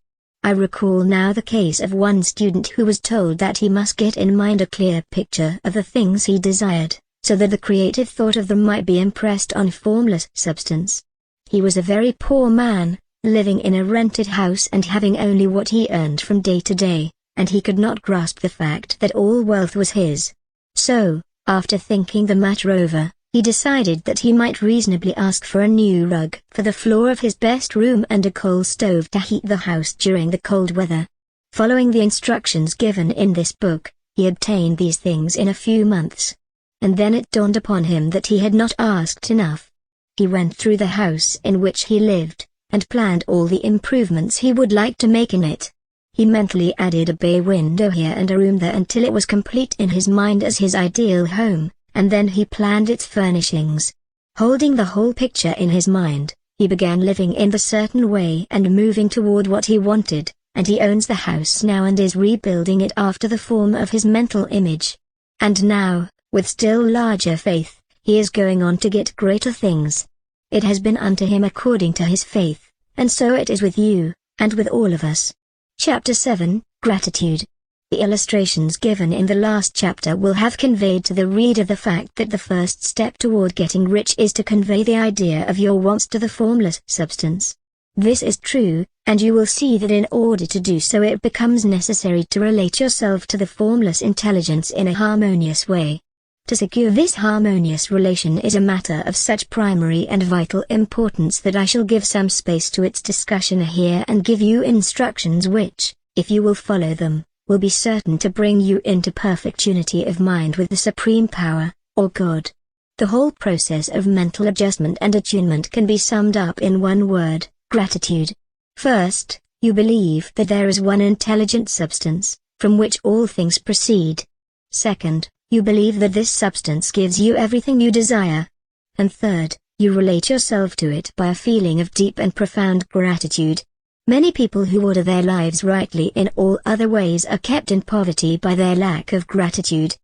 S1: I recall now the case of one student who was told that he must get in mind a clear picture of the things he desired, so that the creative thought of them might be impressed on formless substance. He was a very poor man, living in a rented house and having only what he earned from day to day, and he could not grasp the fact that all wealth was his. So, after thinking the matter over, he decided that he might reasonably ask for a new rug for the floor of his best room and a coal stove to heat the house during the cold weather. Following the instructions given in this book, he obtained these things in a few months. And then it dawned upon him that he had not asked enough. He went through the house in which he lived, and planned all the improvements he would like to make in it. He mentally added a bay window here and a room there until it was complete in his mind as his ideal home, and then he planned its furnishings. Holding the whole picture in his mind, he began living in the certain way and moving toward what he wanted, and he owns the house now and is rebuilding it after the form of his mental image. And now, with still larger faith, he is going on to get greater things. It has been unto him according to his faith, and so it is with you, and with all of us. Chapter 7, Gratitude. The illustrations given in the last chapter will have conveyed to the reader the fact that the first step toward getting rich is to convey the idea of your wants to the formless substance. This is true, and you will see that in order to do so it becomes necessary to relate yourself to the formless intelligence in a harmonious way. To secure this harmonious relation is a matter of such primary and vital importance that I shall give some space to its discussion here and give you instructions which, if you will follow them, will be certain to bring you into perfect unity of mind with the Supreme Power, or God. The whole process of mental adjustment and attunement can be summed up in one word: gratitude. First, you believe that there is one intelligent substance, from which all things proceed. Second, you believe that this substance gives you everything you desire. And third, you relate yourself to it by a feeling of deep and profound gratitude. Many people who order their lives rightly in all other ways are kept in poverty by their lack of gratitude.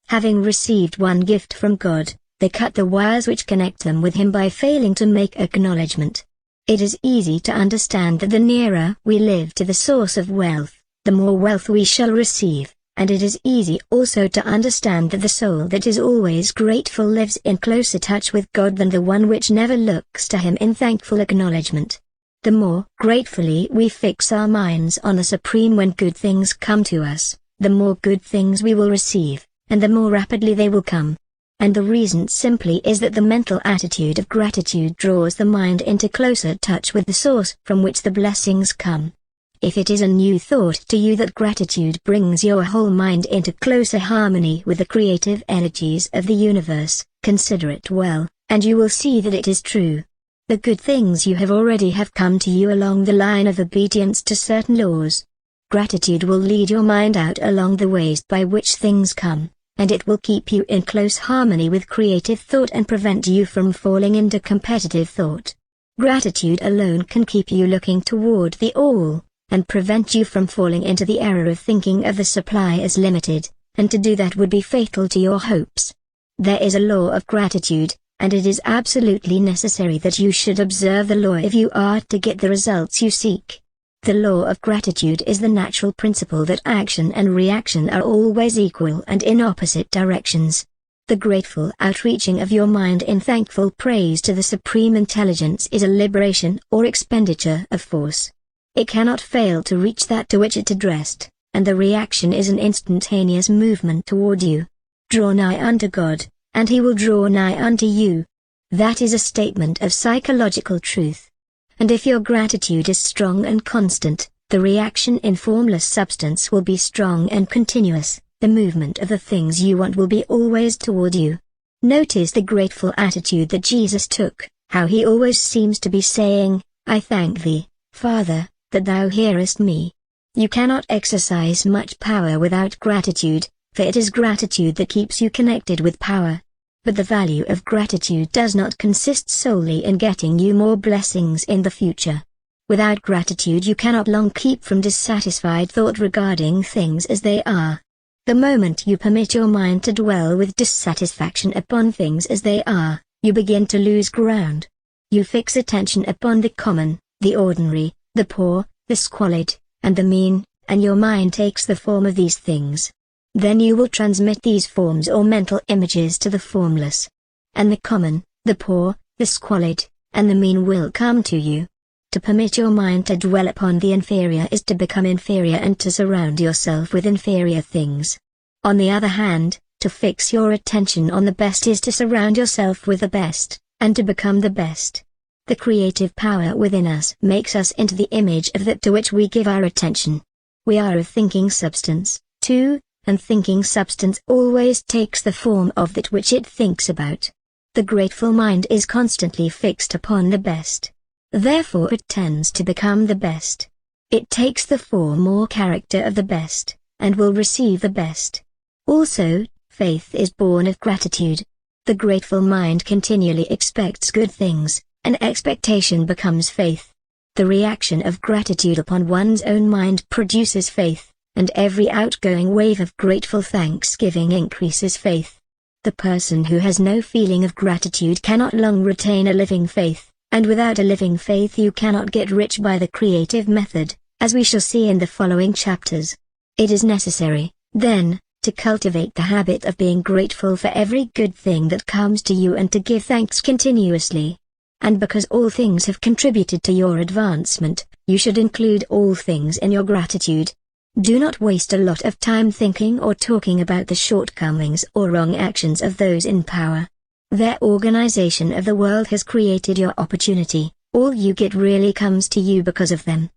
S1: Having received one gift from God, they cut the wires which connect them with Him by failing to make acknowledgement. It is easy to understand that the nearer we live to the source of wealth, the more wealth we shall receive, and it is easy also to understand that the soul that is always grateful lives in closer touch with God than the one which never looks to Him in thankful acknowledgement. The more gratefully we fix our minds on the Supreme when good things come to us, the more good things we will receive, and the more rapidly they will come. And the reason simply is that the mental attitude of gratitude draws the mind into closer touch with the source from which the blessings come. If it is a new thought to you that gratitude brings your whole mind into closer harmony with the creative energies of the universe, consider it well, and you will see that it is true. The good things you have already have come to you along the line of obedience to certain laws. Gratitude will lead your mind out along the ways by which things come, and it will keep you in close harmony with creative thought and prevent you from falling into competitive thought. Gratitude alone can keep you looking toward the all, and prevent you from falling into the error of thinking of the supply as limited, and to do that would be fatal to your hopes. There is a law of gratitude, and it is absolutely necessary that you should observe the law if you are to get the results you seek. The law of gratitude is the natural principle that action and reaction are always equal and in opposite directions. The grateful outreaching of your mind in thankful praise to the Supreme Intelligence is a liberation or expenditure of force. It cannot fail to reach that to which it addressed, and the reaction is an instantaneous movement toward you. Draw nigh unto God, and He will draw nigh unto you. That is a statement of psychological truth. And if your gratitude is strong and constant, the reaction in formless substance will be strong and continuous, the movement of the things you want will be always toward you. Notice the grateful attitude that Jesus took, how He always seems to be saying, I thank Thee, Father, that Thou hearest me. You cannot exercise much power without gratitude, for it is gratitude that keeps you connected with power. But the value of gratitude does not consist solely in getting you more blessings in the future. Without gratitude you cannot long keep from dissatisfied thought regarding things as they are. The moment you permit your mind to dwell with dissatisfaction upon things as they are, you begin to lose ground. You fix attention upon the common, the ordinary, the poor, the squalid, and the mean, and your mind takes the form of these things. Then you will transmit these forms or mental images to the formless. And the common, the poor, the squalid, and the mean will come to you. To permit your mind to dwell upon the inferior is to become inferior and to surround yourself with inferior things. On the other hand, to fix your attention on the best is to surround yourself with the best, and to become the best. The creative power within us makes us into the image of that to which we give our attention. We are a thinking substance, too, and thinking substance always takes the form of that which it thinks about. The grateful mind is constantly fixed upon the best. Therefore it tends to become the best. It takes the form or character of the best, and will receive the best. Also, Faith is born of gratitude. The grateful mind continually expects good things, and expectation becomes faith. The reaction of gratitude upon one's own mind produces faith, and every outgoing wave of grateful thanksgiving increases faith. The person who has no feeling of gratitude cannot long retain a living faith, and without a living faith you cannot get rich by the creative method, as we shall see in the following chapters. It is necessary, then, to cultivate the habit of being grateful for every good thing that comes to you and to give thanks continuously. And because all things have contributed to your advancement, you should include all things in your gratitude. Do not waste a lot of time thinking or talking about the shortcomings or wrong actions of those in power. Their organization of the world has created your opportunity, all you get really comes to you because of them.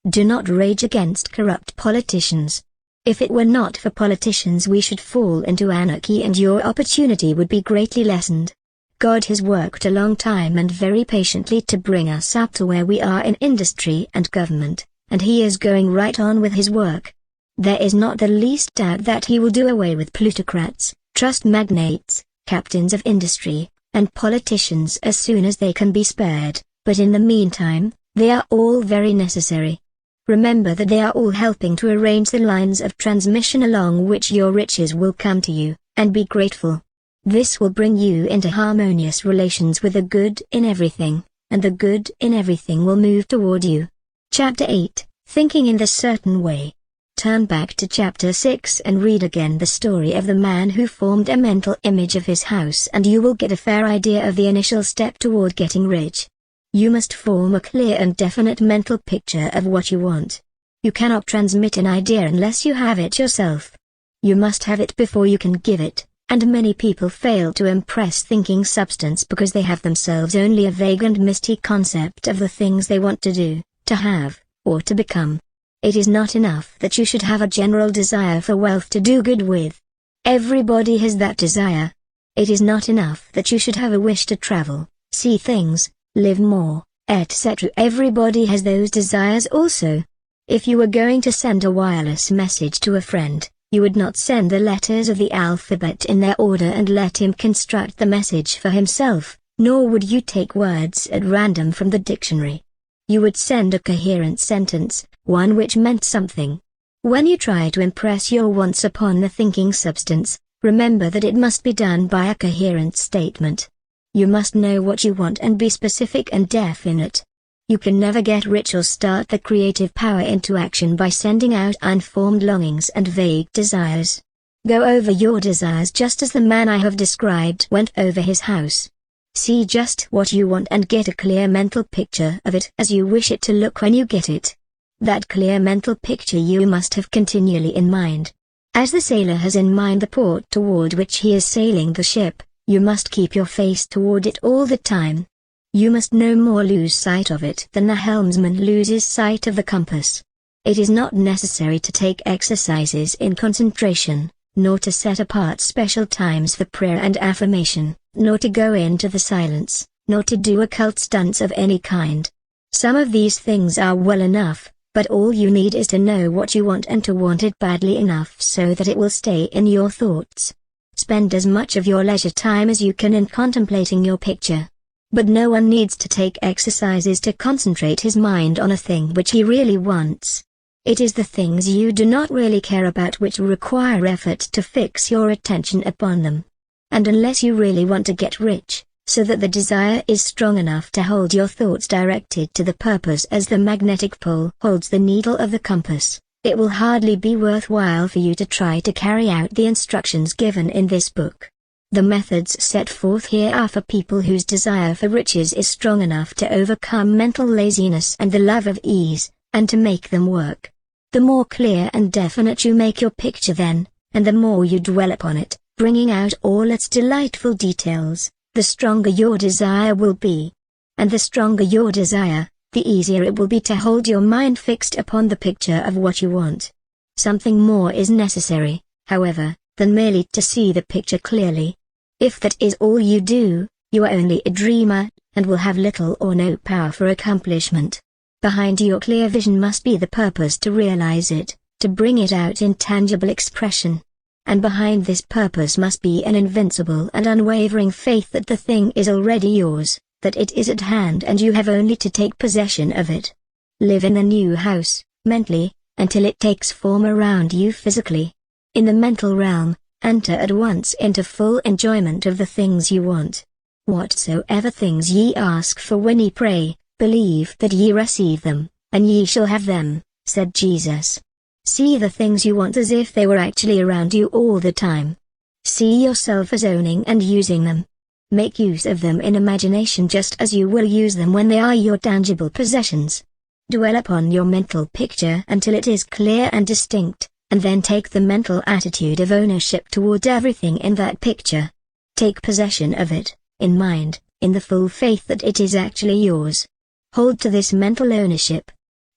S1: Do not rage against corrupt politicians. If it were not for politicians we should fall into anarchy and your opportunity would be greatly lessened. God has worked a long time and very patiently to bring us up to where we are in industry and government, and He is going right on with His work. There is not the least doubt that He will do away with plutocrats, trust magnates, captains of industry, and politicians as soon as they can be spared, but in the meantime, they are all very necessary. Remember that they are all helping to arrange the lines of transmission along which your riches will come to you, and be grateful. This will bring you into harmonious relations with the good in everything, and the good in everything will move toward you. Chapter 8, Thinking in the Certain Way. Turn back to Chapter 6 and read again the story of the man who formed a mental image of his house and you will get a fair idea of the initial step toward getting rich. You must form a clear and definite mental picture of what you want. You cannot transmit an idea unless you have it yourself. You must have it before you can give it, and many people fail to impress thinking substance because they have themselves only a vague and misty concept of the things they want to do, to have, or to become. It is not enough that you should have a general desire for wealth to do good with. Everybody has that desire. It is not enough that you should have a wish to travel, see things, live more, etc. Everybody has those desires also. If you were going to send a wireless message to a friend, you would not send the letters of the alphabet in their order and let him construct the message for himself, nor would you take words at random from the dictionary. You would send a coherent sentence, one which meant something. When you try to impress your wants upon the thinking substance, remember that it must be done by a coherent statement. You must know what you want and be specific and definite. You can never get rich or start the creative power into action by sending out unformed longings and vague desires. Go over your desires just as the man I have described went over his house. See just what you want and get a clear mental picture of it as you wish it to look when you get it. That clear mental picture you must have continually in mind. As the sailor has in mind the port toward which he is sailing the ship, you must keep your face toward it all the time. You must no more lose sight of it than the helmsman loses sight of the compass. It is not necessary to take exercises in concentration, nor to set apart special times for prayer and affirmation, nor to go into the silence, nor to do occult stunts of any kind. Some of these things are well enough, but all you need is to know what you want and to want it badly enough so that it will stay in your thoughts. Spend as much of your leisure time as you can in contemplating your picture. But no one needs to take exercises to concentrate his mind on a thing which he really wants. It is the things you do not really care about which require effort to fix your attention upon them. And unless you really want to get rich, so that the desire is strong enough to hold your thoughts directed to the purpose as the magnetic pole holds the needle of the compass, it will hardly be worthwhile for you to try to carry out the instructions given in this book. The methods set forth here are for people whose desire for riches is strong enough to overcome mental laziness and the love of ease, and to make them work. The more clear and definite you make your picture then, and the more you dwell upon it, bringing out all its delightful details, the stronger your desire will be. And the stronger your desire, the easier it will be to hold your mind fixed upon the picture of what you want. Something more is necessary, however, than merely to see the picture clearly. If that is all you do, you are only a dreamer, and will have little or no power for accomplishment. Behind your clear vision must be the purpose to realize it, to bring it out in tangible expression. And behind this purpose must be an invincible and unwavering faith that the thing is already yours, that it is at hand and you have only to take possession of it. Live in the new house, mentally, until it takes form around you physically. In the mental realm, enter at once into full enjoyment of the things you want. Whatsoever things ye ask for when ye pray, believe that ye receive them, and ye shall have them, said Jesus. See the things you want as if they were actually around you all the time. See yourself as owning and using them. Make use of them in imagination just as you will use them when they are your tangible possessions. Dwell upon your mental picture until it is clear and distinct, and then take the mental attitude of ownership toward everything in that picture. Take possession of it, in mind, in the full faith that it is actually yours. Hold to this mental ownership.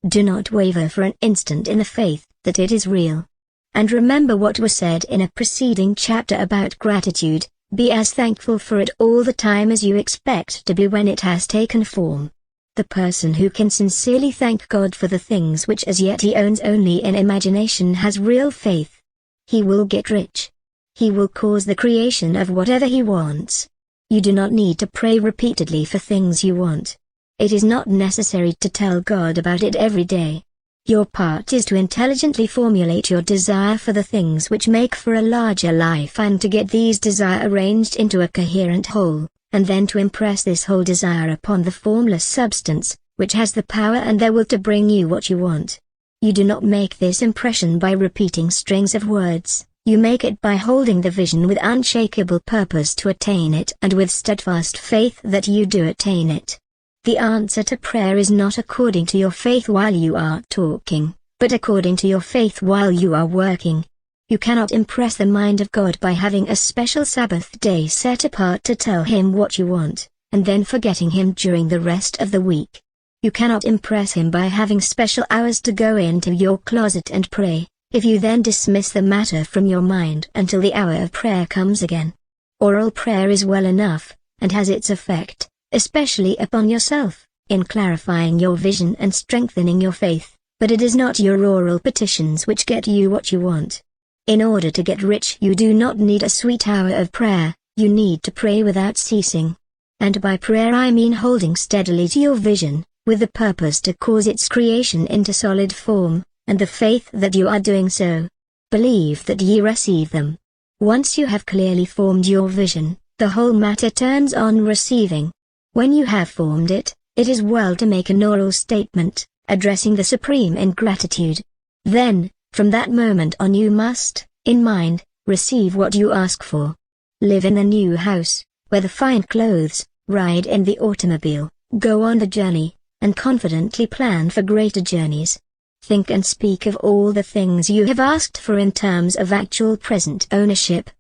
S1: Do not waver for an instant in the faith that it is real. And remember what was said in a preceding chapter about gratitude, be as thankful for it all the time as you expect to be when it has taken form. The person who can sincerely thank God for the things which as yet he owns only in imagination has real faith. He will get rich. He will cause the creation of whatever he wants. You do not need to pray repeatedly for things you want. It is not necessary to tell God about it every day. Your part is to intelligently formulate your desire for the things which make for a larger life and to get these desires arranged into a coherent whole, and then to impress this whole desire upon the formless substance, which has the power and the will to bring you what you want. You do not make this impression by repeating strings of words, you make it by holding the vision with unshakable purpose to attain it and with steadfast faith that you do attain it. The answer to prayer is not according to your faith while you are talking, but according to your faith while you are working. You cannot impress the mind of God by having a special Sabbath day set apart to tell Him what you want, and then forgetting Him during the rest of the week. You cannot impress Him by having special hours to go into your closet and pray, if you then dismiss the matter from your mind until the hour of prayer comes again. Oral prayer is well enough, and has its effect, especially upon yourself, in clarifying your vision and strengthening your faith, but it is not your oral petitions which get you what you want. In order to get rich you do not need a sweet hour of prayer, you need to pray without ceasing. And by prayer I mean holding steadily to your vision, with the purpose to cause its creation into solid form, and the faith that you are doing so. Believe that ye receive them. Once you have clearly formed your vision, the whole matter turns on receiving. When you have formed it, it is well to make an oral statement, addressing the Supreme in gratitude. Then, from that moment on you must, in mind, receive what you ask for. Live in the new house, wear the fine clothes, ride in the automobile, go on the journey, and confidently plan for greater journeys. Think and speak of all the things you have asked for in terms of actual present ownership.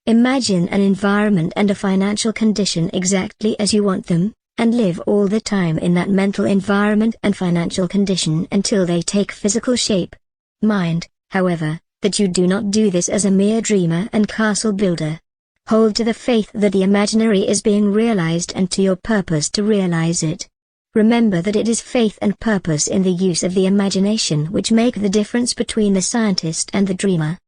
S1: Imagine an environment and a financial condition exactly as you want them, and live all the time in that mental environment and financial condition until they take physical shape. Mind, however, that you do not do this as a mere dreamer and castle builder. Hold to the faith that the imaginary is being realized and to your purpose to realize it. Remember that it is faith and purpose in the use of the imagination which make the difference between the scientist and the dreamer.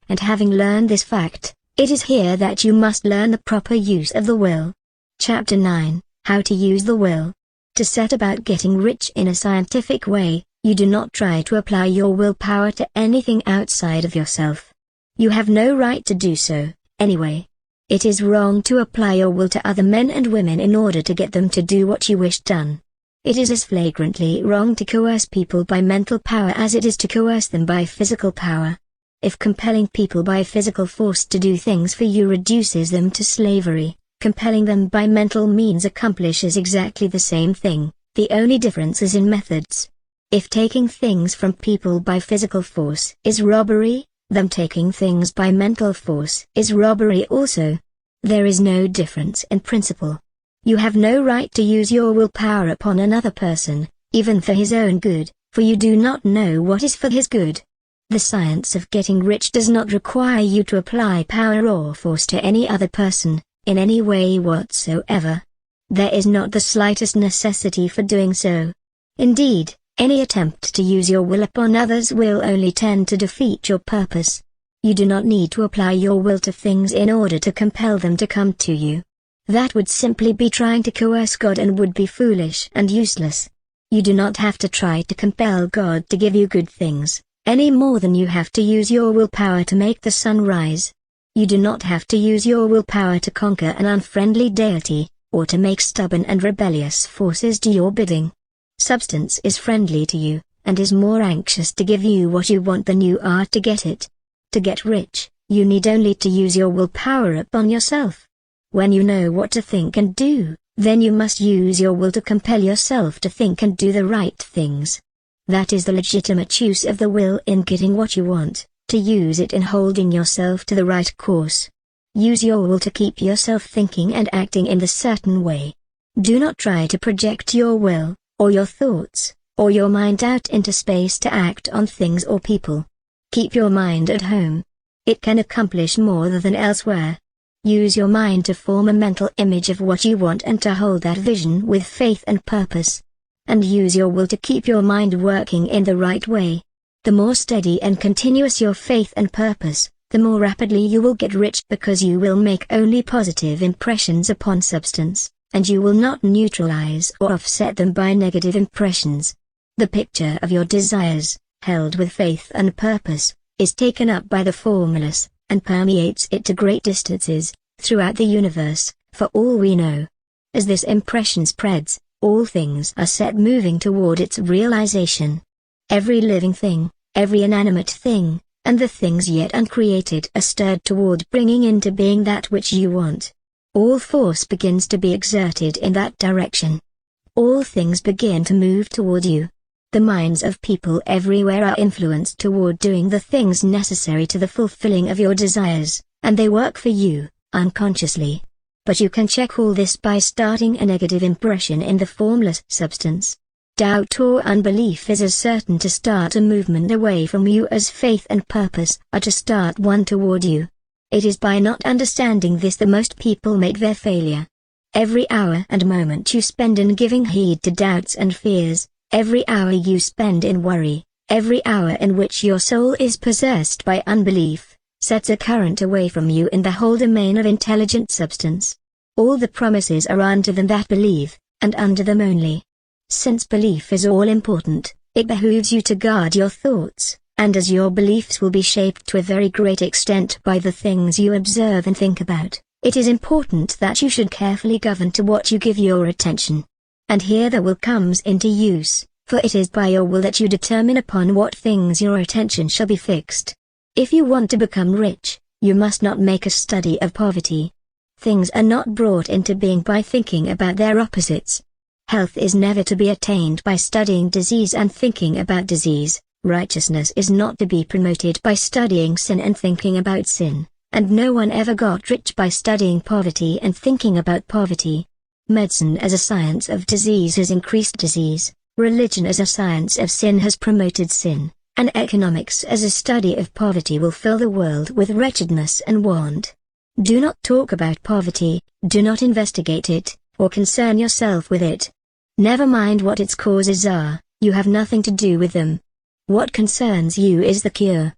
S1: And having learned this fact, it is here that you must learn the proper use of the will. Chapter 9, How to Use the Will. To set about getting rich in a scientific way, you do not try to apply your willpower to anything outside of yourself. You have no right to do so, anyway. It is wrong to apply your will to other men and women in order to get them to do what you wish done. It is as flagrantly wrong to coerce people by mental power as it is to coerce them by physical power. If compelling people by physical force to do things for you reduces them to slavery, compelling them by mental means accomplishes exactly the same thing, the only difference is in methods. If taking things from people by physical force is robbery, then taking things by mental force is robbery also. There is no difference in principle. You have no right to use your willpower upon another person, even for his own good, for you do not know what is for his good. The science of getting rich does not require you to apply power or force to any other person, in any way whatsoever. There is not the slightest necessity for doing so. Indeed, any attempt to use your will upon others will only tend to defeat your purpose. You do not need to apply your will to things in order to compel them to come to you. That would simply be trying to coerce God and would be foolish and useless. You do not have to try to compel God to give you good things, any more than you have to use your willpower to make the sun rise. You do not have to use your willpower to conquer an unfriendly deity, or to make stubborn and rebellious forces do your bidding. Substance is friendly to you, and is more anxious to give you what you want than you are to get it. To get rich, you need only to use your willpower upon yourself. When you know what to think and do, then you must use your will to compel yourself to think and do the right things. That is the legitimate use of the will in getting what you want, to use it in holding yourself to the right course. Use your will to keep yourself thinking and acting in the certain way. Do not try to project your will, or your thoughts, or your mind out into space to act on things or people. Keep your mind at home. It can accomplish more than elsewhere. Use your mind to form a mental image of what you want and to hold that vision with faith and purpose. And use your will to keep your mind working in the right way. The more steady and continuous your faith and purpose, the more rapidly you will get rich, because you will make only positive impressions upon substance, and you will not neutralize or offset them by negative impressions. The picture of your desires, held with faith and purpose, is taken up by the formless, and permeates it to great distances, throughout the universe, for all we know. As this impression spreads, all things are set moving toward its realization. Every living thing, every inanimate thing, and the things yet uncreated are stirred toward bringing into being that which you want. All force begins to be exerted in that direction. All things begin to move toward you. The minds of people everywhere are influenced toward doing the things necessary to the fulfilling of your desires, and they work for you, unconsciously. But you can check all this by starting a negative impression in the formless substance. Doubt or unbelief is as certain to start a movement away from you as faith and purpose are to start one toward you. It is by not understanding this that most people make their failure. Every hour and moment you spend in giving heed to doubts and fears, every hour you spend in worry, every hour in which your soul is possessed by unbelief, sets a current away from you in the whole domain of intelligent substance. All the promises are unto them that believe, and unto them only. Since belief is all important, it behooves you to guard your thoughts, and as your beliefs will be shaped to a very great extent by the things you observe and think about, it is important that you should carefully govern to what you give your attention. And here the will comes into use, for it is by your will that you determine upon what things your attention shall be fixed. If you want to become rich, you must not make a study of poverty. Things are not brought into being by thinking about their opposites. Health is never to be attained by studying disease and thinking about disease. Righteousness is not to be promoted by studying sin and thinking about sin, and no one ever got rich by studying poverty and thinking about poverty. Medicine as a science of disease has increased disease, religion as a science of sin has promoted sin, and economics as a study of poverty will fill the world with wretchedness and want. Do not talk about poverty, do not investigate it, or concern yourself with it. Never mind what its causes are, you have nothing to do with them. What concerns you is the cure.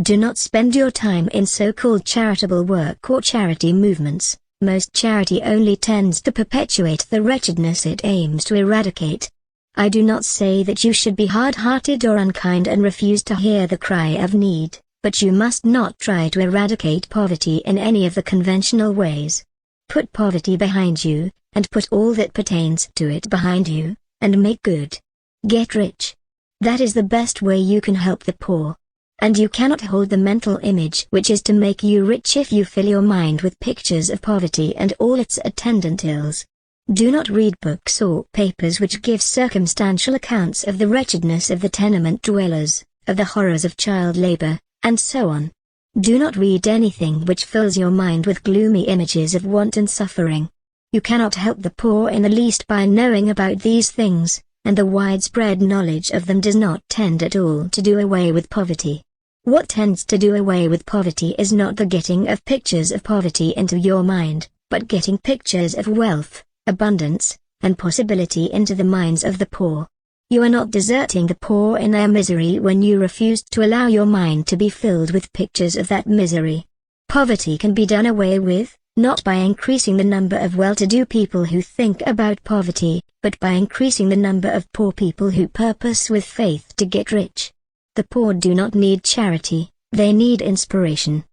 S1: Do not spend your time in so-called charitable work or charity movements. Most charity only tends to perpetuate the wretchedness it aims to eradicate. I do not say that you should be hard-hearted or unkind and refuse to hear the cry of need, but you must not try to eradicate poverty in any of the conventional ways. Put poverty behind you, and put all that pertains to it behind you, and make good. Get rich. That is the best way you can help the poor. And you cannot hold the mental image which is to make you rich if you fill your mind with pictures of poverty and all its attendant ills. Do not read books or papers which give circumstantial accounts of the wretchedness of the tenement dwellers, of the horrors of child labor, and so on. Do not read anything which fills your mind with gloomy images of want and suffering. You cannot help the poor in the least by knowing about these things, and the widespread knowledge of them does not tend at all to do away with poverty. What tends to do away with poverty is not the getting of pictures of poverty into your mind, but getting pictures of wealth, abundance, and possibility into the minds of the poor. You are not deserting the poor in their misery when you refuse to allow your mind to be filled with pictures of that misery. Poverty can be done away with, not by increasing the number of well-to-do people who think about poverty, but by increasing the number of poor people who purpose with faith to get rich. The poor do not need charity, they need inspiration.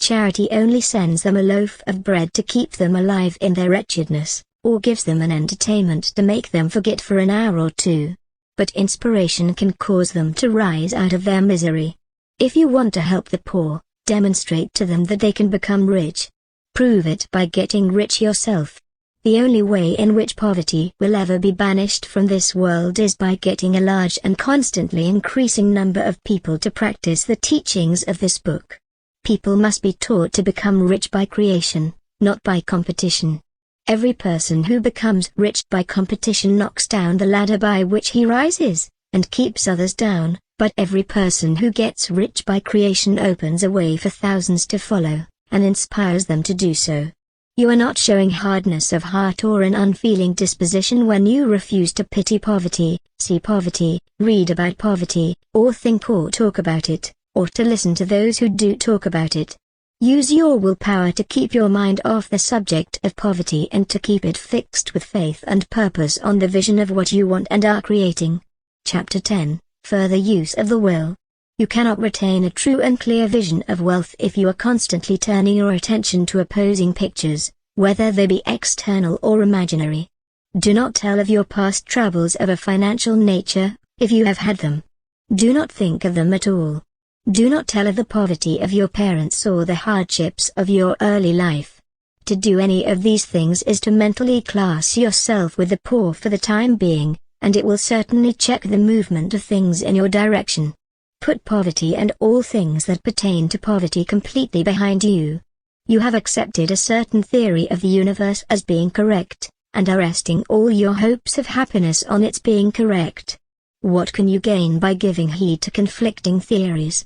S1: Charity only sends them a loaf of bread to keep them alive in their wretchedness, or gives them an entertainment to make them forget for an hour or two. But inspiration can cause them to rise out of their misery. If you want to help the poor, demonstrate to them that they can become rich. Prove it by getting rich yourself. The only way in which poverty will ever be banished from this world is by getting a large and constantly increasing number of people to practice the teachings of this book. People must be taught to become rich by creation, not by competition. Every person who becomes rich by competition knocks down the ladder by which he rises, and keeps others down, but every person who gets rich by creation opens a way for thousands to follow, and inspires them to do so. You are not showing hardness of heart or an unfeeling disposition when you refuse to pity poverty, see poverty, read about poverty, or think or talk about it, or to listen to those who do talk about it. Use your willpower to keep your mind off the subject of poverty and to keep it fixed with faith and purpose on the vision of what you want and are creating. Chapter 10, Further Use of the Will. You cannot retain a true and clear vision of wealth if you are constantly turning your attention to opposing pictures, whether they be external or imaginary. Do not tell of your past troubles of a financial nature, if you have had them. Do not think of them at all. Do not tell of the poverty of your parents or the hardships of your early life. To do any of these things is to mentally class yourself with the poor for the time being, and it will certainly check the movement of things in your direction. Put poverty and all things that pertain to poverty completely behind you. You have accepted a certain theory of the universe as being correct, and are resting all your hopes of happiness on its being correct. What can you gain by giving heed to conflicting theories?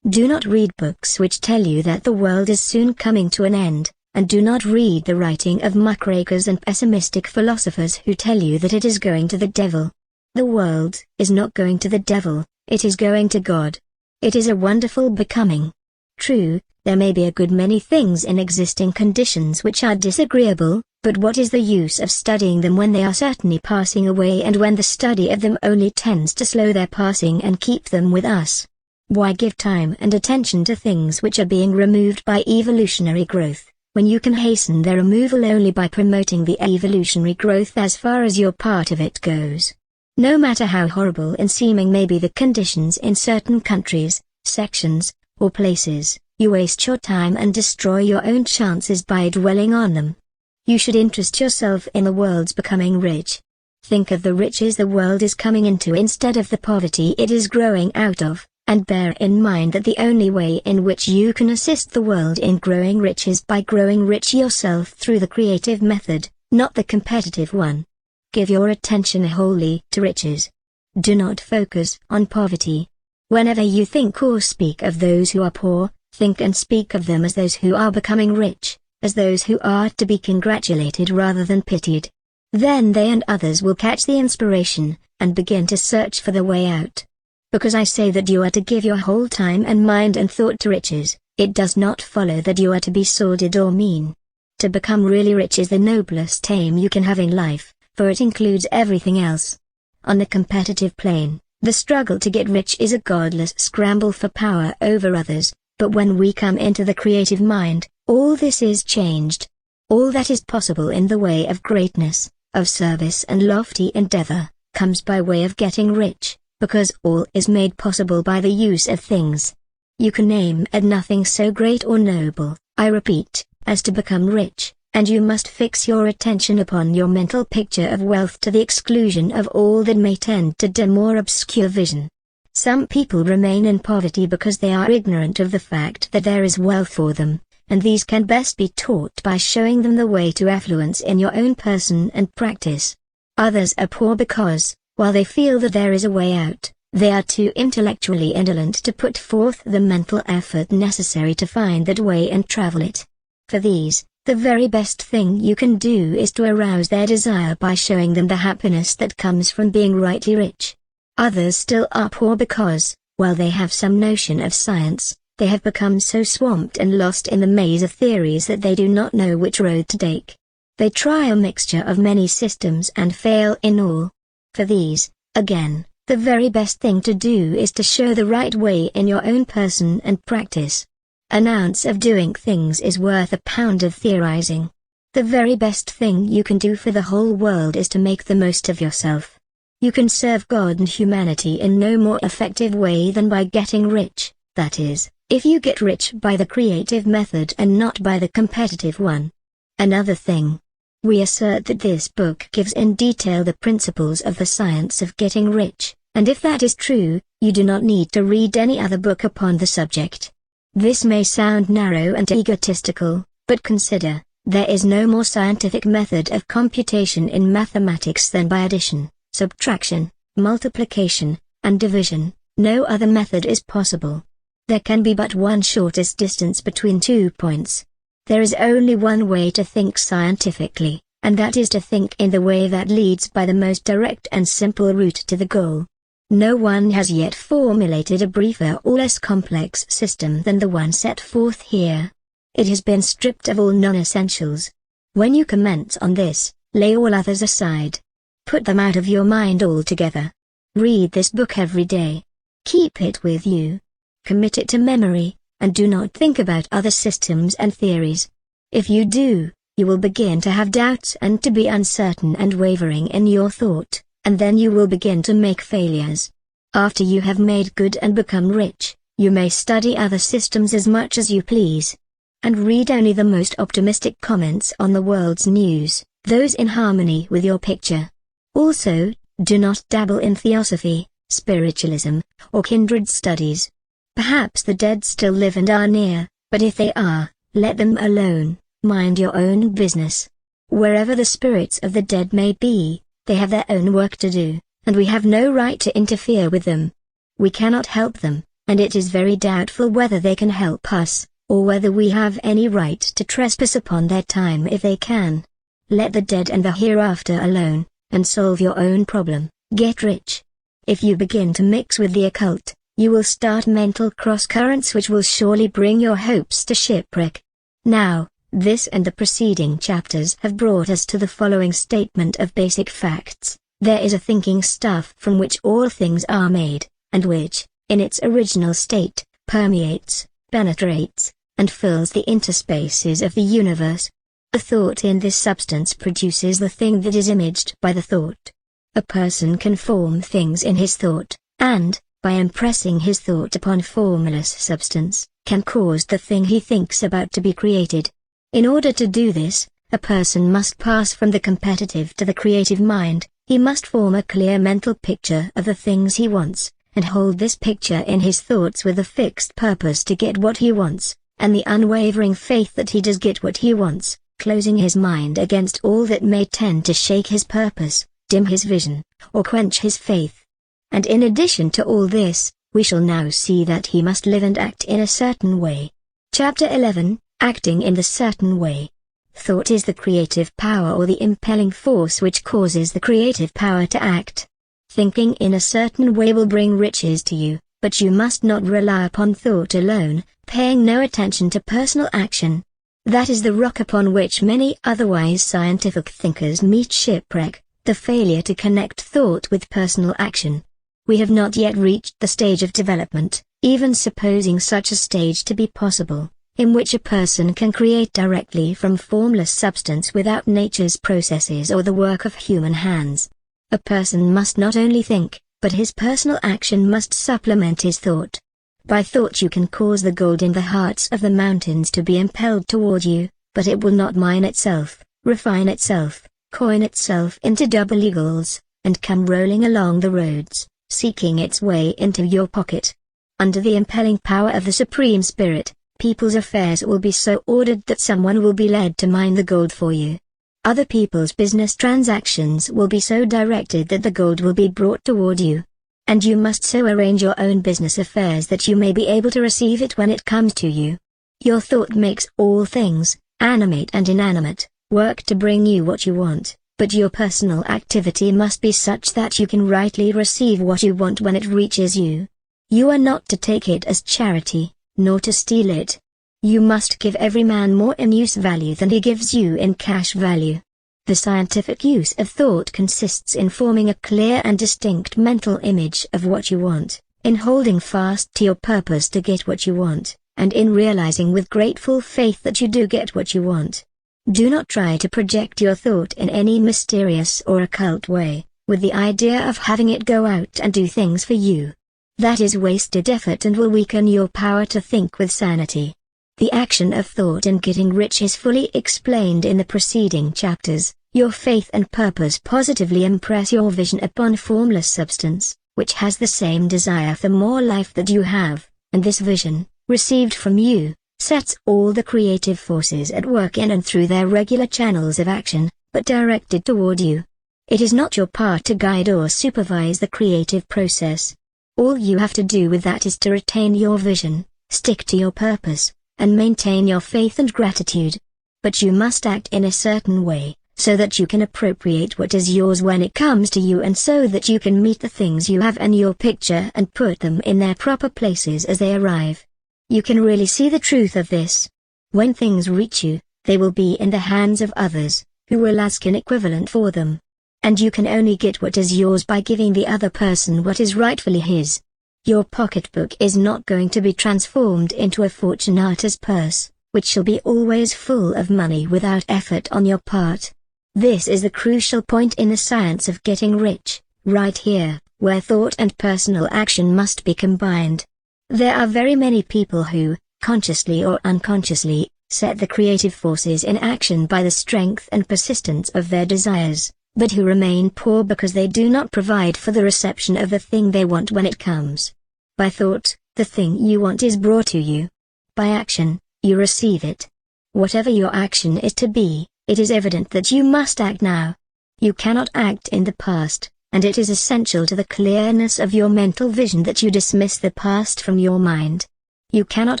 S1: Do not read books which tell you that the world is soon coming to an end, and do not read the writing of muckrakers and pessimistic philosophers who tell you that it is going to the devil. The world is not going to the devil, it is going to God. It is a wonderful becoming. True, there may be a good many things in existing conditions which are disagreeable, but what is the use of studying them when they are certainly passing away and when the study of them only tends to slow their passing and keep them with us? Why give time and attention to things which are being removed by evolutionary growth, when you can hasten their removal only by promoting the evolutionary growth as far as your part of it goes? No matter how horrible in seeming may be the conditions in certain countries, sections, or places, you waste your time and destroy your own chances by dwelling on them. You should interest yourself in the world's becoming rich. Think of the riches the world is coming into instead of the poverty it is growing out of, and bear in mind that the only way in which you can assist the world in growing rich is by growing rich yourself through the creative method, not the competitive one. Give your attention wholly to riches. Do not focus on poverty. Whenever you think or speak of those who are poor, think and speak of them as those who are becoming rich, as those who are to be congratulated rather than pitied. Then they and others will catch the inspiration, and begin to search for the way out. Because I say that you are to give your whole time and mind and thought to riches, it does not follow that you are to be sordid or mean. To become really rich is the noblest aim you can have in life, for it includes everything else. On the competitive plane, the struggle to get rich is a godless scramble for power over others, but when we come into the creative mind, all this is changed. All that is possible in the way of greatness, of service and lofty endeavor, comes by way of getting rich, because all is made possible by the use of things. You can aim at nothing so great or noble, I repeat, as to become rich, and you must fix your attention upon your mental picture of wealth to the exclusion of all that may tend to dim or obscure vision. Some people remain in poverty because they are ignorant of the fact that there is wealth for them, and these can best be taught by showing them the way to affluence in your own person and practice. Others are poor because, while they feel that there is a way out, they are too intellectually indolent to put forth the mental effort necessary to find that way and travel it. For these, the very best thing you can do is to arouse their desire by showing them the happiness that comes from being rightly rich. Others still are poor because, while they have some notion of science, they have become so swamped and lost in the maze of theories that they do not know which road to take. They try a mixture of many systems and fail in all. For these, again, the very best thing to do is to show the right way in your own person and practice. An ounce of doing things is worth a pound of theorizing. The very best thing you can do for the whole world is to make the most of yourself. You can serve God and humanity in no more effective way than by getting rich, that is, if you get rich by the creative method and not by the competitive one. Another thing. We assert that this book gives in detail the principles of the science of getting rich, and if that is true, you do not need to read any other book upon the subject. This may sound narrow and egotistical, but consider, there is no more scientific method of computation in mathematics than by addition, subtraction, multiplication, and division. No other method is possible. There can be but one shortest distance between 2 points. There is only one way to think scientifically, and that is to think in the way that leads by the most direct and simple route to the goal. No one has yet formulated a briefer or less complex system than the one set forth here. It has been stripped of all non-essentials. When you commence on this, lay all others aside. Put them out of your mind altogether. Read this book every day. Keep it with you. Commit it to memory, and do not think about other systems and theories. If you do, you will begin to have doubts and to be uncertain and wavering in your thought, and then you will begin to make failures. After you have made good and become rich, you may study other systems as much as you please. And read only the most optimistic comments on the world's news, those in harmony with your picture. Also, do not dabble in theosophy, spiritualism, or kindred studies. Perhaps the dead still live and are near, but if they are, let them alone, mind your own business. Wherever the spirits of the dead may be, they have their own work to do, and we have no right to interfere with them. We cannot help them, and it is very doubtful whether they can help us, or whether we have any right to trespass upon their time if they can. Let the dead and the hereafter alone, and solve your own problem, get rich. If you begin to mix with the occult, you will start mental cross-currents which will surely bring your hopes to shipwreck. Now, this and the preceding chapters have brought us to the following statement of basic facts. There is a thinking stuff from which all things are made, and which, in its original state, permeates, penetrates, and fills the interspaces of the universe. A thought in this substance produces the thing that is imaged by the thought. A person can form things in his thought, and, by impressing his thought upon formless substance, can cause the thing he thinks about to be created. In order to do this, a person must pass from the competitive to the creative mind. He must form a clear mental picture of the things he wants, and hold this picture in his thoughts with a fixed purpose to get what he wants, and the unwavering faith that he does get what he wants, closing his mind against all that may tend to shake his purpose, dim his vision, or quench his faith. And in addition to all this, we shall now see that he must live and act in a certain way. Chapter 11, Acting in the Certain Way. Thought is the creative power or the impelling force which causes the creative power to act. Thinking in a certain way will bring riches to you, but you must not rely upon thought alone, paying no attention to personal action. That is the rock upon which many otherwise scientific thinkers meet shipwreck, the failure to connect thought with personal action. We have not yet reached the stage of development, even supposing such a stage to be possible, in which a person can create directly from formless substance without nature's processes or the work of human hands. A person must not only think, but his personal action must supplement his thought. By thought you can cause the gold in the hearts of the mountains to be impelled toward you, but it will not mine itself, refine itself, coin itself into double eagles, and come rolling along the roads, seeking its way into your pocket. Under the impelling power of the Supreme Spirit, people's affairs will be so ordered that someone will be led to mine the gold for you. Other people's business transactions will be so directed that the gold will be brought toward you. And you must so arrange your own business affairs that you may be able to receive it when it comes to you. Your thought makes all things, animate and inanimate, work to bring you what you want, But your personal activity must be such that you can rightly receive what you want when it reaches you. You are not to take it as charity, nor to steal it. You must give every man more in use value than he gives you in cash value. The scientific use of thought consists in forming a clear and distinct mental image of what you want, in holding fast to your purpose to get what you want, and in realizing with grateful faith that you do get what you want. Do not try to project your thought in any mysterious or occult way, with the idea of having it go out and do things for you. That is wasted effort and will weaken your power to think with sanity. The action of thought in getting rich is fully explained in the preceding chapters. Your faith and purpose positively impress your vision upon formless substance, which has the same desire for more life that you have, and this vision, received from you, sets all the creative forces at work in and through their regular channels of action, but directed toward you. It is not your part to guide or supervise the creative process. All you have to do with that is to retain your vision, stick to your purpose, and maintain your faith and gratitude. But you must act in a certain way, so that you can appropriate what is yours when it comes to you, and so that you can meet the things you have in your picture and put them in their proper places as they arrive. You can really see the truth of this. When things reach you, they will be in the hands of others, who will ask an equivalent for them. And you can only get what is yours by giving the other person what is rightfully his. Your pocketbook is not going to be transformed into a fortunatus purse, which shall be always full of money without effort on your part. This is the crucial point in the science of getting rich, right here, where thought and personal action must be combined. There are very many people who, consciously or unconsciously, set the creative forces in action by the strength and persistence of their desires, but who remain poor because they do not provide for the reception of the thing they want when it comes. By thought, the thing you want is brought to you. By action, you receive it. Whatever your action is to be, it is evident that you must act now. You cannot act in the past, and it is essential to the clearness of your mental vision that you dismiss the past from your mind. You cannot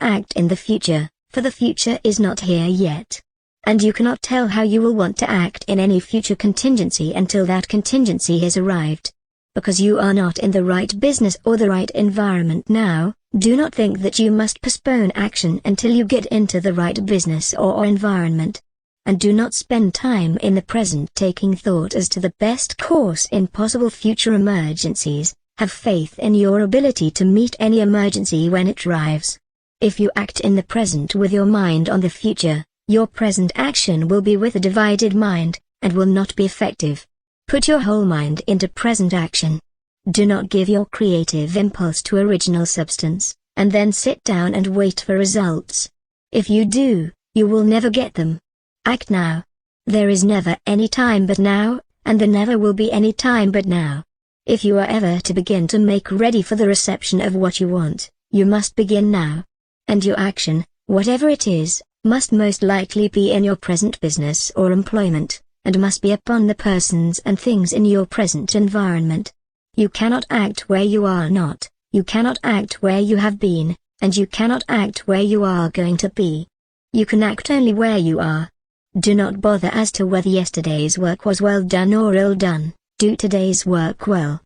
S1: act in the future, for the future is not here yet. And you cannot tell how you will want to act in any future contingency until that contingency has arrived. Because you are not in the right business or the right environment now, do not think that you must postpone action until you get into the right business or environment. And do not spend time in the present taking thought as to the best course in possible future emergencies. Have faith in your ability to meet any emergency when it arrives. If you act in the present with your mind on the future, your present action will be with a divided mind, and will not be effective. Put your whole mind into present action. Do not give your creative impulse to original substance, and then sit down and wait for results. If you do, you will never get them. Act now. There is never any time but now, and there never will be any time but now. If you are ever to begin to make ready for the reception of what you want, you must begin now. And your action, whatever it is, must most likely be in your present business or employment, and must be upon the persons and things in your present environment. You cannot act where you are not, you cannot act where you have been, and you cannot act where you are going to be. You can act only where you are. Do not bother as to whether yesterday's work was well done or ill done, do today's work well.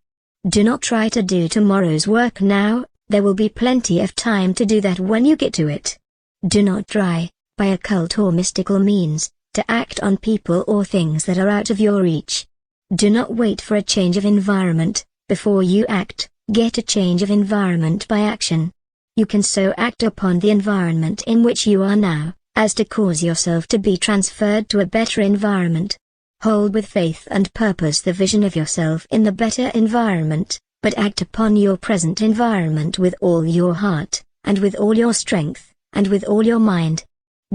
S1: Do not try to do tomorrow's work now, there will be plenty of time to do that when you get to it. Do not try, by occult or mystical means, to act on people or things that are out of your reach. Do not wait for a change of environment, before you act, get a change of environment by action. You can so act upon the environment in which you are now, as to cause yourself to be transferred to a better environment. Hold with faith and purpose the vision of yourself in the better environment, but act upon your present environment with all your heart, and with all your strength, and with all your mind.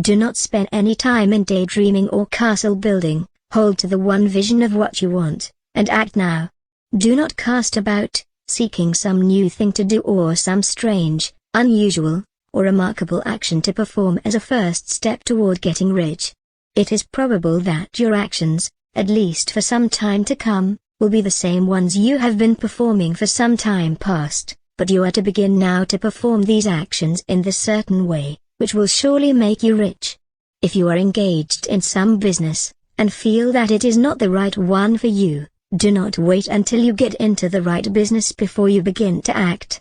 S1: Do not spend any time in daydreaming or castle building, hold to the one vision of what you want, and act now. Do not cast about, seeking some new thing to do or some strange, unusual, or remarkable action to perform as a first step toward getting rich. It is probable that your actions, at least for some time to come, will be the same ones you have been performing for some time past, but you are to begin now to perform these actions in this certain way, which will surely make you rich. If you are engaged in some business, and feel that it is not the right one for you, do not wait until you get into the right business before you begin to act.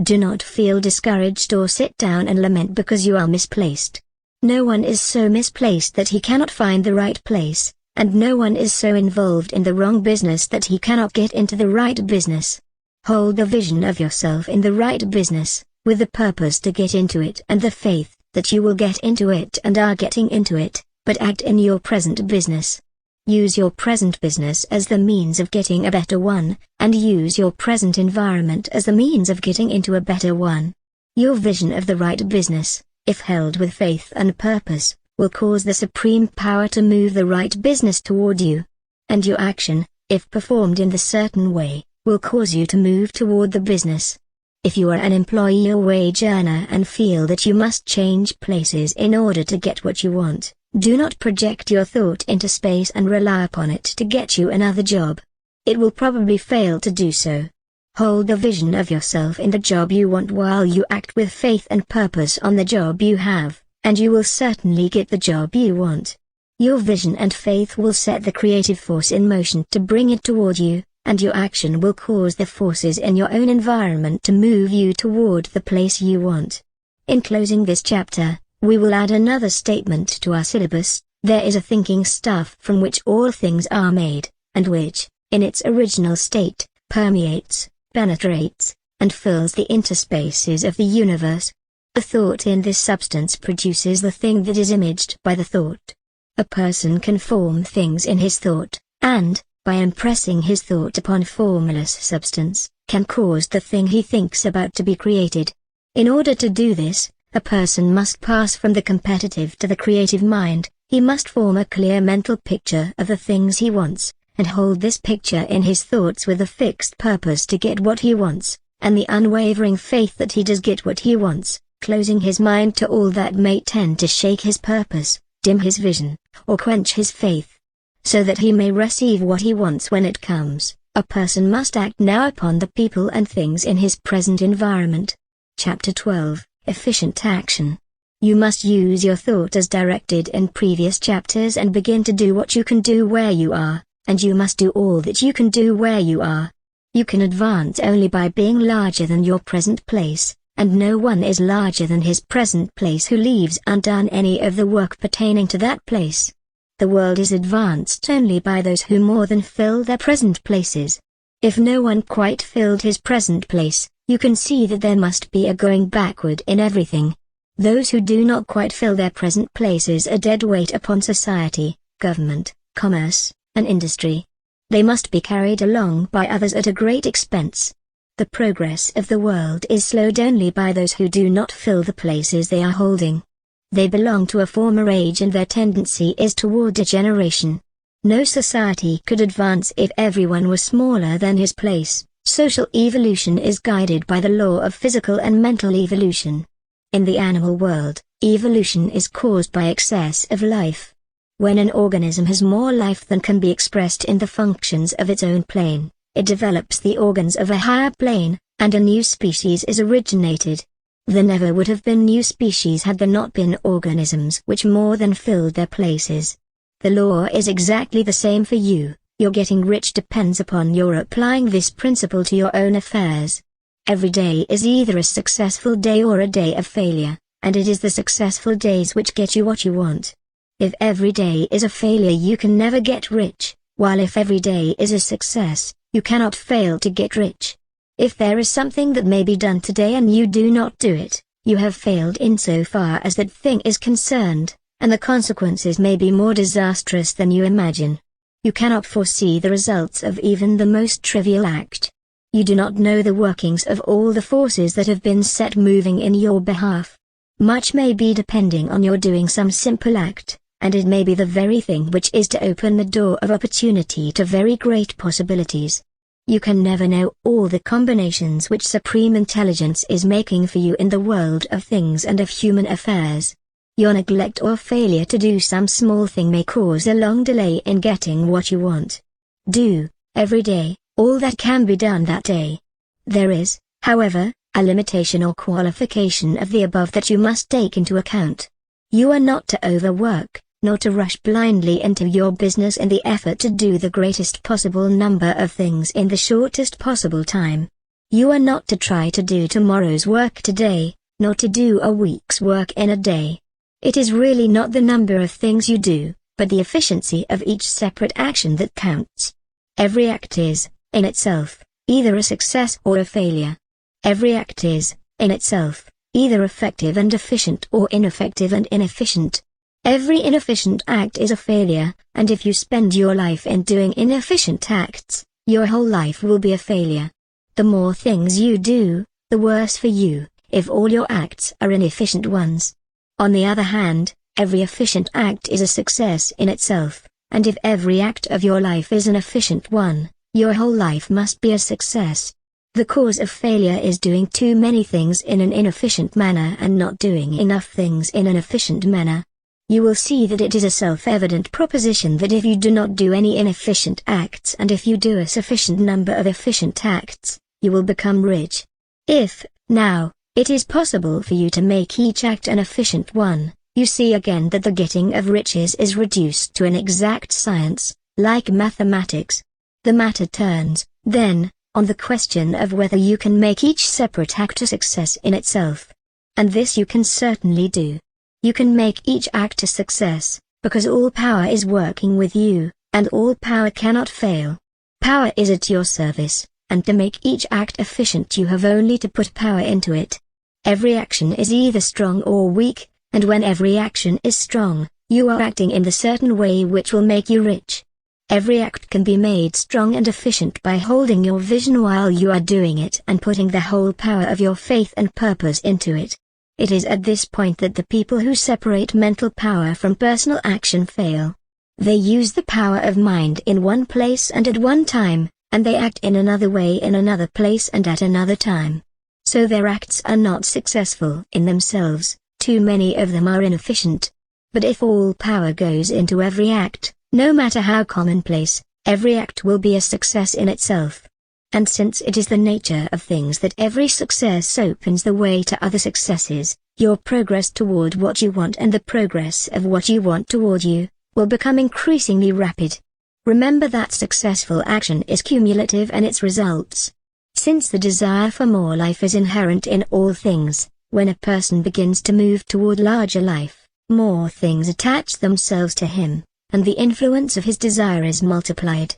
S1: Do not feel discouraged or sit down and lament because you are misplaced. No one is so misplaced that he cannot find the right place, and no one is so involved in the wrong business that he cannot get into the right business. Hold the vision of yourself in the right business, with the purpose to get into it and the faith that you will get into it and are getting into it, but act in your present business. Use your present business as the means of getting a better one, and use your present environment as the means of getting into a better one. Your vision of the right business, if held with faith and purpose, will cause the supreme power to move the right business toward you. And your action, if performed in the certain way, will cause you to move toward the business. If you are an employee or wage earner and feel that you must change places in order to get what you want, do not project your thought into space and rely upon it to get you another job. It will probably fail to do so. Hold the vision of yourself in the job you want while you act with faith and purpose on the job you have, and you will certainly get the job you want. Your vision and faith will set the creative force in motion to bring it toward you, and your action will cause the forces in your own environment to move you toward the place you want. In closing this chapter, we will add another statement to our syllabus: there is a thinking stuff from which all things are made, and which, in its original state, permeates, penetrates, and fills the interspaces of the universe. The thought in this substance produces the thing that is imaged by the thought. A person can form things in his thought, and, by impressing his thought upon formless substance, can cause the thing he thinks about to be created. In order to do this, a person must pass from the competitive to the creative mind. He must form a clear mental picture of the things he wants, and hold this picture in his thoughts with a fixed purpose to get what he wants, and the unwavering faith that he does get what he wants, closing his mind to all that may tend to shake his purpose, dim his vision, or quench his faith. So that he may receive what he wants when it comes, a person must act now upon the people and things in his present environment. Chapter 12. Efficient Action. You must use your thought as directed in previous chapters and begin to do what you can do where you are, and you must do all that you can do where you are. You can advance only by being larger than your present place, and no one is larger than his present place who leaves undone any of the work pertaining to that place. The world is advanced only by those who more than fill their present places. If no one quite filled his present place, you can see that there must be a going backward in everything. Those who do not quite fill their present places are dead weight upon society, government, commerce, and industry. They must be carried along by others at a great expense. The progress of the world is slowed only by those who do not fill the places they are holding. They belong to a former age and their tendency is toward degeneration. No society could advance if everyone was smaller than his place. Social evolution is guided by the law of physical and mental evolution. In the animal world, evolution is caused by excess of life. When an organism has more life than can be expressed in the functions of its own plane, it develops the organs of a higher plane, and a new species is originated. There never would have been new species had there not been organisms which more than filled their places. The law is exactly the same for you. Your getting rich depends upon your applying this principle to your own affairs. Every day is either a successful day or a day of failure, and it is the successful days which get you what you want. If every day is a failure you can never get rich, while if every day is a success, you cannot fail to get rich. If there is something that may be done today and you do not do it, you have failed insofar as that thing is concerned, and the consequences may be more disastrous than you imagine. You cannot foresee the results of even the most trivial act. You do not know the workings of all the forces that have been set moving in your behalf. Much may be depending on your doing some simple act, and it may be the very thing which is to open the door of opportunity to very great possibilities. You can never know all the combinations which Supreme Intelligence is making for you in the world of things and of human affairs. Your neglect or failure to do some small thing may cause a long delay in getting what you want. Do, every day, all that can be done that day. There is, however, a limitation or qualification of the above that you must take into account. You are not to overwork, nor to rush blindly into your business in the effort to do the greatest possible number of things in the shortest possible time. You are not to try to do tomorrow's work today, nor to do a week's work in a day. It is really not the number of things you do, but the efficiency of each separate action that counts. Every act is, in itself, either a success or a failure. Every act is, in itself, either effective and efficient or ineffective and inefficient. Every inefficient act is a failure, and if you spend your life in doing inefficient acts, your whole life will be a failure. The more things you do, the worse for you, if all your acts are inefficient ones. On the other hand, every efficient act is a success in itself, and if every act of your life is an efficient one, your whole life must be a success. The cause of failure is doing too many things in an inefficient manner and not doing enough things in an efficient manner. You will see that it is a self-evident proposition that if you do not do any inefficient acts and if you do a sufficient number of efficient acts, you will become rich. If, now, it is possible for you to make each act an efficient one, you see again that the getting of riches is reduced to an exact science, like mathematics. The matter turns, then, on the question of whether you can make each separate act a success in itself. And this you can certainly do. You can make each act a success, because all power is working with you, and all power cannot fail. Power is at your service, and to make each act efficient you have only to put power into it. Every action is either strong or weak, and when every action is strong, you are acting in the certain way which will make you rich. Every act can be made strong and efficient by holding your vision while you are doing it and putting the whole power of your faith and purpose into it. It is at this point that the people who separate mental power from personal action fail. They use the power of mind in one place and at one time, and they act in another way in another place and at another time. So their acts are not successful in themselves, too many of them are inefficient. But if all power goes into every act, no matter how commonplace, every act will be a success in itself. And since it is the nature of things that every success opens the way to other successes, your progress toward what you want and the progress of what you want toward you, will become increasingly rapid. Remember that successful action is cumulative in its results. Since the desire for more life is inherent in all things, when a person begins to move toward larger life, more things attach themselves to him, and the influence of his desire is multiplied.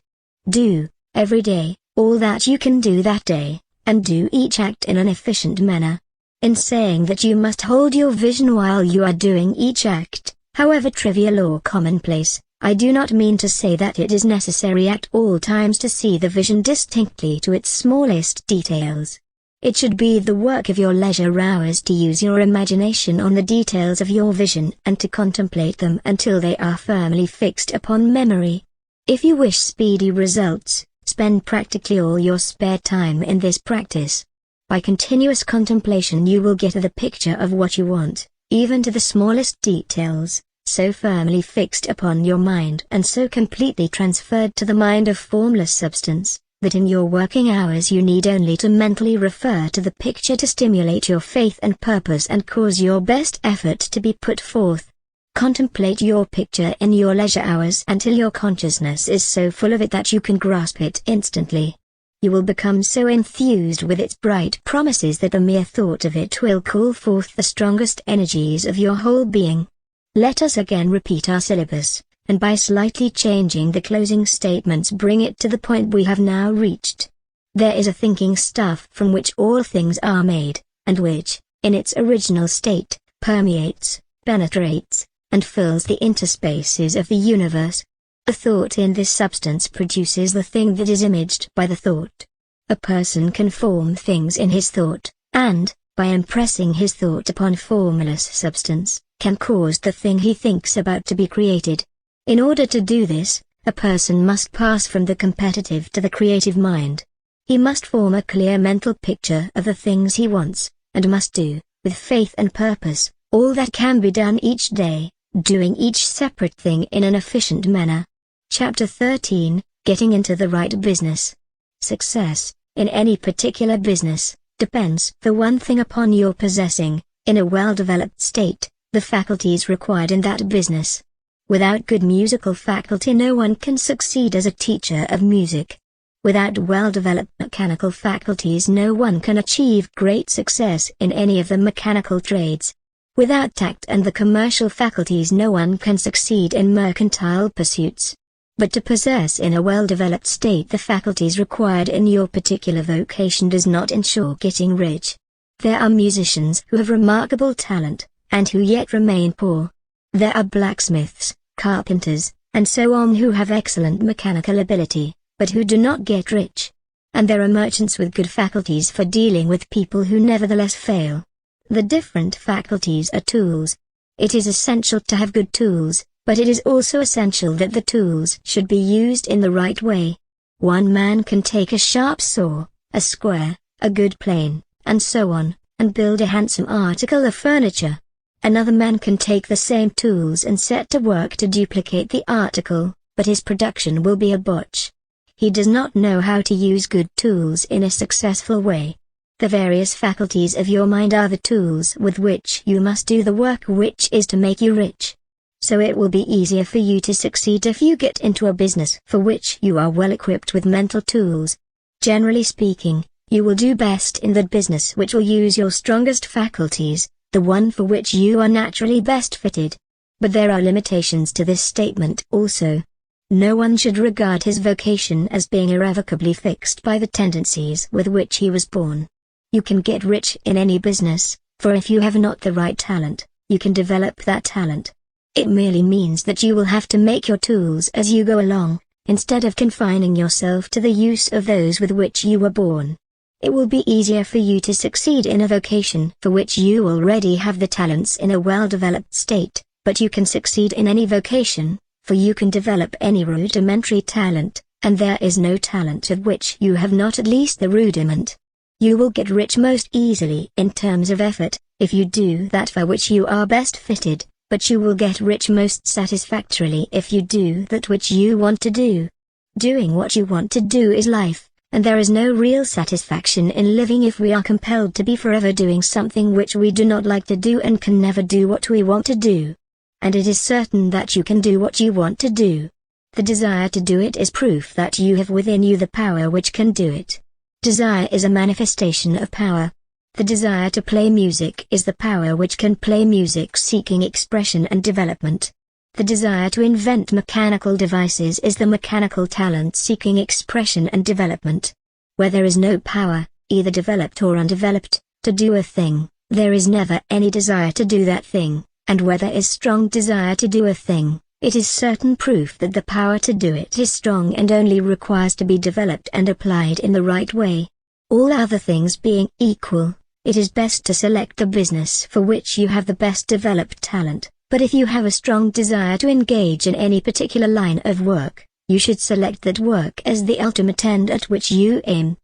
S1: Do, every day, all that you can do that day, and do each act in an efficient manner. In saying that you must hold your vision while you are doing each act, however trivial or commonplace, I do not mean to say that it is necessary at all times to see the vision distinctly to its smallest details. It should be the work of your leisure hours to use your imagination on the details of your vision and to contemplate them until they are firmly fixed upon memory. If you wish speedy results, spend practically all your spare time in this practice. By continuous contemplation you will get the picture of what you want, even to the smallest details, so firmly fixed upon your mind and so completely transferred to the mind of formless substance, that in your working hours you need only to mentally refer to the picture to stimulate your faith and purpose and cause your best effort to be put forth. Contemplate your picture in your leisure hours until your consciousness is so full of it that you can grasp it instantly. You will become so enthused with its bright promises that the mere thought of it will call forth the strongest energies of your whole being. Let us again repeat our syllabus, and by slightly changing the closing statements bring it to the point we have now reached. There is a thinking stuff from which all things are made, and which, in its original state, permeates, penetrates, and fills the interspaces of the universe. A thought in this substance produces the thing that is imaged by the thought. A person can form things in his thought, and, by impressing his thought upon formless substance, can cause the thing he thinks about to be created. In order to do this, a person must pass from the competitive to the creative mind. He must form a clear mental picture of the things he wants, and must do, with faith and purpose, all that can be done each day, doing each separate thing in an efficient manner. Chapter 13, Getting into the Right Business. Success, in any particular business, depends for one thing upon your possessing, in a well-developed state, the faculties required in that business. Without good musical faculty no one can succeed as a teacher of music. Without well-developed mechanical faculties no one can achieve great success in any of the mechanical trades. Without tact and the commercial faculties no one can succeed in mercantile pursuits. But to possess in a well-developed state the faculties required in your particular vocation does not ensure getting rich. There are musicians who have remarkable talent, and who yet remain poor. There are blacksmiths, carpenters, and so on who have excellent mechanical ability, but who do not get rich. And there are merchants with good faculties for dealing with people who nevertheless fail. The different faculties are tools. It is essential to have good tools, but it is also essential that the tools should be used in the right way. One man can take a sharp saw, a square, a good plane, and so on, and build a handsome article of furniture. Another man can take the same tools and set to work to duplicate the article, but his production will be a botch. He does not know how to use good tools in a successful way. The various faculties of your mind are the tools with which you must do the work which is to make you rich. So it will be easier for you to succeed if you get into a business for which you are well equipped with mental tools. Generally speaking, you will do best in that business which will use your strongest faculties, the one for which you are naturally best fitted. But there are limitations to this statement also. No one should regard his vocation as being irrevocably fixed by the tendencies with which he was born. You can get rich in any business, for if you have not the right talent, you can develop that talent. It merely means that you will have to make your tools as you go along, instead of confining yourself to the use of those with which you were born. It will be easier for you to succeed in a vocation for which you already have the talents in a well-developed state, but you can succeed in any vocation, for you can develop any rudimentary talent, and there is no talent of which you have not at least the rudiment. You will get rich most easily in terms of effort, if you do that for which you are best fitted, but you will get rich most satisfactorily if you do that which you want to do. Doing what you want to do is life, and there is no real satisfaction in living if we are compelled to be forever doing something which we do not like to do and can never do what we want to do. And it is certain that you can do what you want to do. The desire to do it is proof that you have within you the power which can do it. Desire is a manifestation of power. The desire to play music is the power which can play music seeking expression and development. The desire to invent mechanical devices is the mechanical talent seeking expression and development. Where there is no power, either developed or undeveloped, to do a thing, there is never any desire to do that thing. And where there is strong desire to do a thing, it is certain proof that the power to do it is strong and only requires to be developed and applied in the right way. All other things being equal, it is best to select the business for which you have the best developed talent, but if you have a strong desire to engage in any particular line of work, you should select that work as the ultimate end at which you aim.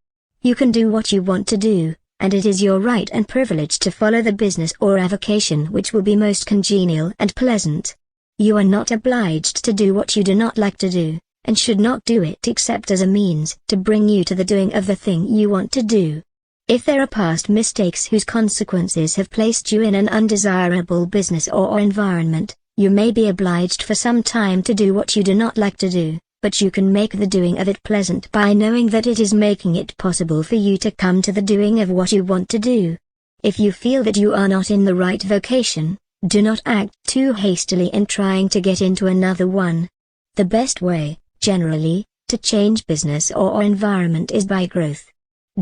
S1: You can do what you want to do, and it is your right and privilege to follow the business or avocation which will be most congenial and pleasant. You are not obliged to do what you do not like to do, and should not do it except as a means to bring you to the doing of the thing you want to do. If there are past mistakes whose consequences have placed you in an undesirable business or environment, you may be obliged for some time to do what you do not like to do, but you can make the doing of it pleasant by knowing that it is making it possible for you to come to the doing of what you want to do. If you feel that you are not in the right vocation, do not act too hastily in trying to get into another one. The best way, generally, to change business or environment is by growth.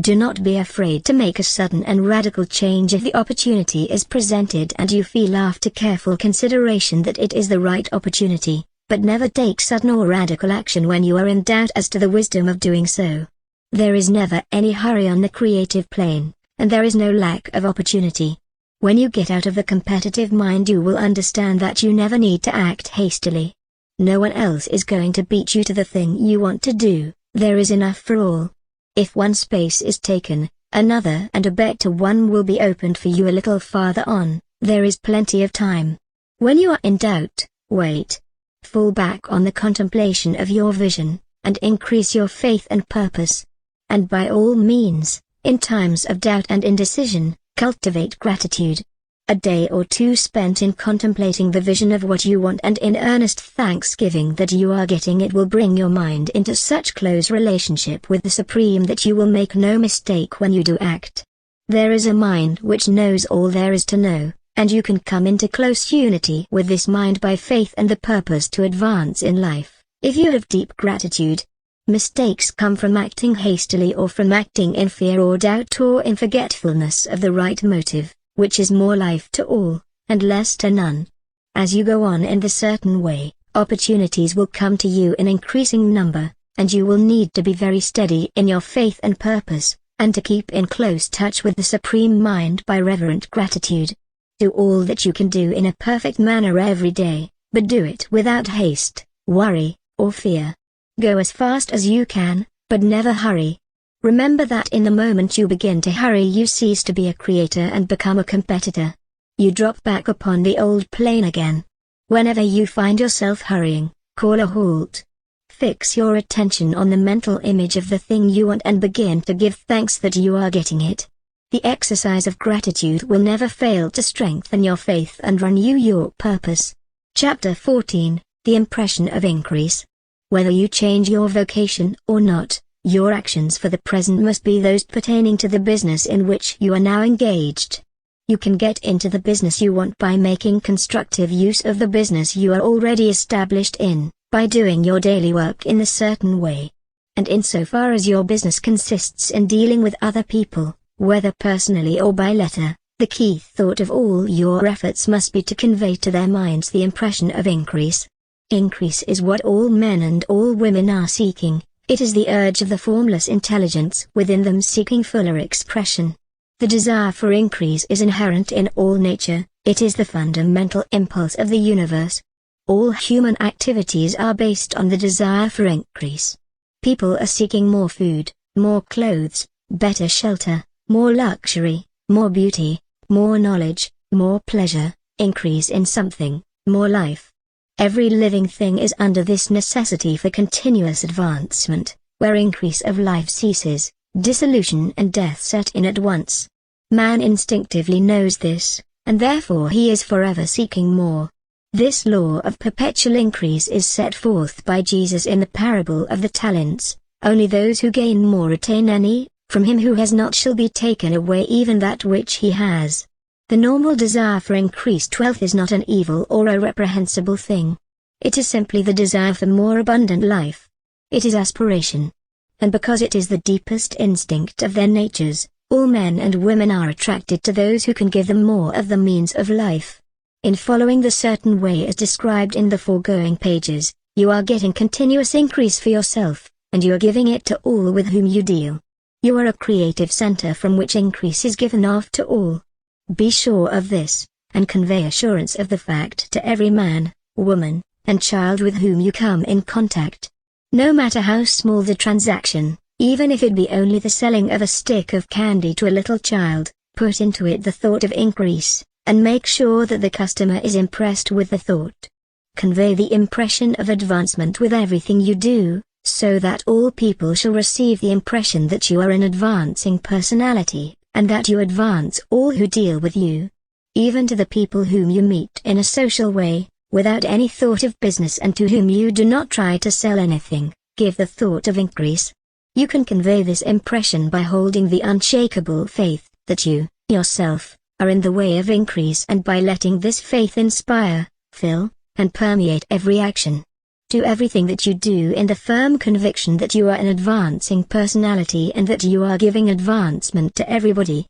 S1: Do not be afraid to make a sudden and radical change if the opportunity is presented and you feel after careful consideration that it is the right opportunity. But never take sudden or radical action when you are in doubt as to the wisdom of doing so. There is never any hurry on the creative plane, and there is no lack of opportunity. When you get out of the competitive mind you will understand that you never need to act hastily. No one else is going to beat you to the thing you want to do, there is enough for all. If one space is taken, another and a better one will be opened for you a little farther on, there is plenty of time. When you are in doubt, wait. Fall back on the contemplation of your vision, and increase your faith and purpose. And by all means, in times of doubt and indecision, cultivate gratitude. A day or two spent in contemplating the vision of what you want and in earnest thanksgiving that you are getting it will bring your mind into such close relationship with the Supreme that you will make no mistake when you do act. There is a mind which knows all there is to know, and you can come into close unity with this mind by faith and the purpose to advance in life, if you have deep gratitude. Mistakes come from acting hastily or from acting in fear or doubt or in forgetfulness of the right motive, which is more life to all, and less to none. As you go on in the certain way, opportunities will come to you in increasing number, and you will need to be very steady in your faith and purpose, and to keep in close touch with the Supreme Mind by reverent gratitude. Do all that you can do in a perfect manner every day, but do it without haste, worry, or fear. Go as fast as you can, but never hurry. Remember that in the moment you begin to hurry you cease to be a creator and become a competitor. You drop back upon the old plane again. Whenever you find yourself hurrying, call a halt. Fix your attention on the mental image of the thing you want and begin to give thanks that you are getting it. The exercise of gratitude will never fail to strengthen your faith and renew your purpose. Chapter 14, The Impression of Increase. Whether you change your vocation or not, your actions for the present must be those pertaining to the business in which you are now engaged. You can get into the business you want by making constructive use of the business you are already established in, by doing your daily work in a certain way. And insofar as your business consists in dealing with other people, whether personally or by letter, the key thought of all your efforts must be to convey to their minds the impression of increase. Increase is what all men and all women are seeking. It is the urge of the formless intelligence within them seeking fuller expression. The desire for increase is inherent in all nature, it is the fundamental impulse of the universe. All human activities are based on the desire for increase. People are seeking more food, more clothes, better shelter, more luxury, more beauty, more knowledge, more pleasure, increase in something, more life. Every living thing is under this necessity for continuous advancement. Where increase of life ceases, dissolution and death set in at once. Man instinctively knows this, and therefore he is forever seeking more. This law of perpetual increase is set forth by Jesus in the parable of the talents. Only those who gain more retain any, from him who has not shall be taken away even that which he has. The normal desire for increased wealth is not an evil or a reprehensible thing. It is simply the desire for more abundant life. It is aspiration. And because it is the deepest instinct of their natures, all men and women are attracted to those who can give them more of the means of life. In following the certain way as described in the foregoing pages, you are getting continuous increase for yourself, and you are giving it to all with whom you deal. You are a creative center from which increase is given off to all. Be sure of this, and convey assurance of the fact to every man, woman, and child with whom you come in contact. No matter how small the transaction, even if it be only the selling of a stick of candy to a little child, put into it the thought of increase, and make sure that the customer is impressed with the thought. Convey the impression of advancement with everything you do, so that all people shall receive the impression that you are an advancing personality, and that you advance all who deal with you. Even to the people whom you meet in a social way, without any thought of business and to whom you do not try to sell anything, give the thought of increase. You can convey this impression by holding the unshakable faith that you, yourself, are in the way of increase and by letting this faith inspire, fill, and permeate every action. Do everything that you do in the firm conviction that you are an advancing personality and that you are giving advancement to everybody.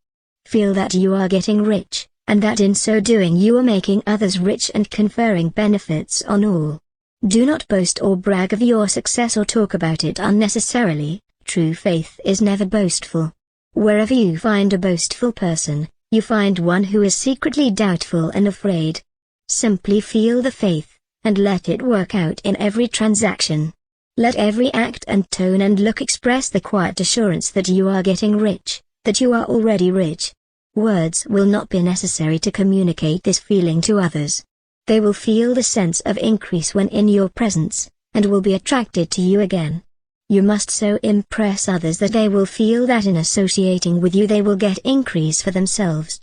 S1: Feel that you are getting rich, and that in so doing you are making others rich and conferring benefits on all. Do not boast or brag of your success or talk about it unnecessarily. True faith is never boastful. Wherever you find a boastful person, you find one who is secretly doubtful and afraid. Simply feel the faith, and let it work out in every transaction. Let every act and tone and look express the quiet assurance that you are getting rich, that you are already rich. Words will not be necessary to communicate this feeling to others. They will feel the sense of increase when in your presence, and will be attracted to you again. You must so impress others that they will feel that in associating with you they will get increase for themselves.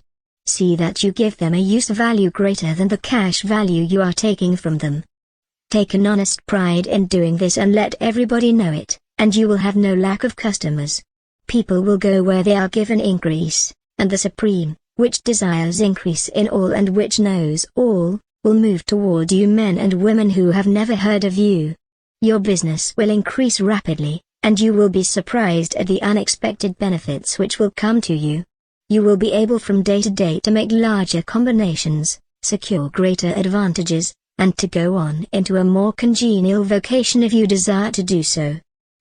S1: See that you give them a use value greater than the cash value you are taking from them. Take an honest pride in doing this and let everybody know it, and you will have no lack of customers. People will go where they are given increase, and the Supreme, which desires increase in all and which knows all, will move toward you men and women who have never heard of you. Your business will increase rapidly, and you will be surprised at the unexpected benefits which will come to you. You will be able from day to day to make larger combinations, secure greater advantages, and to go on into a more congenial vocation if you desire to do so.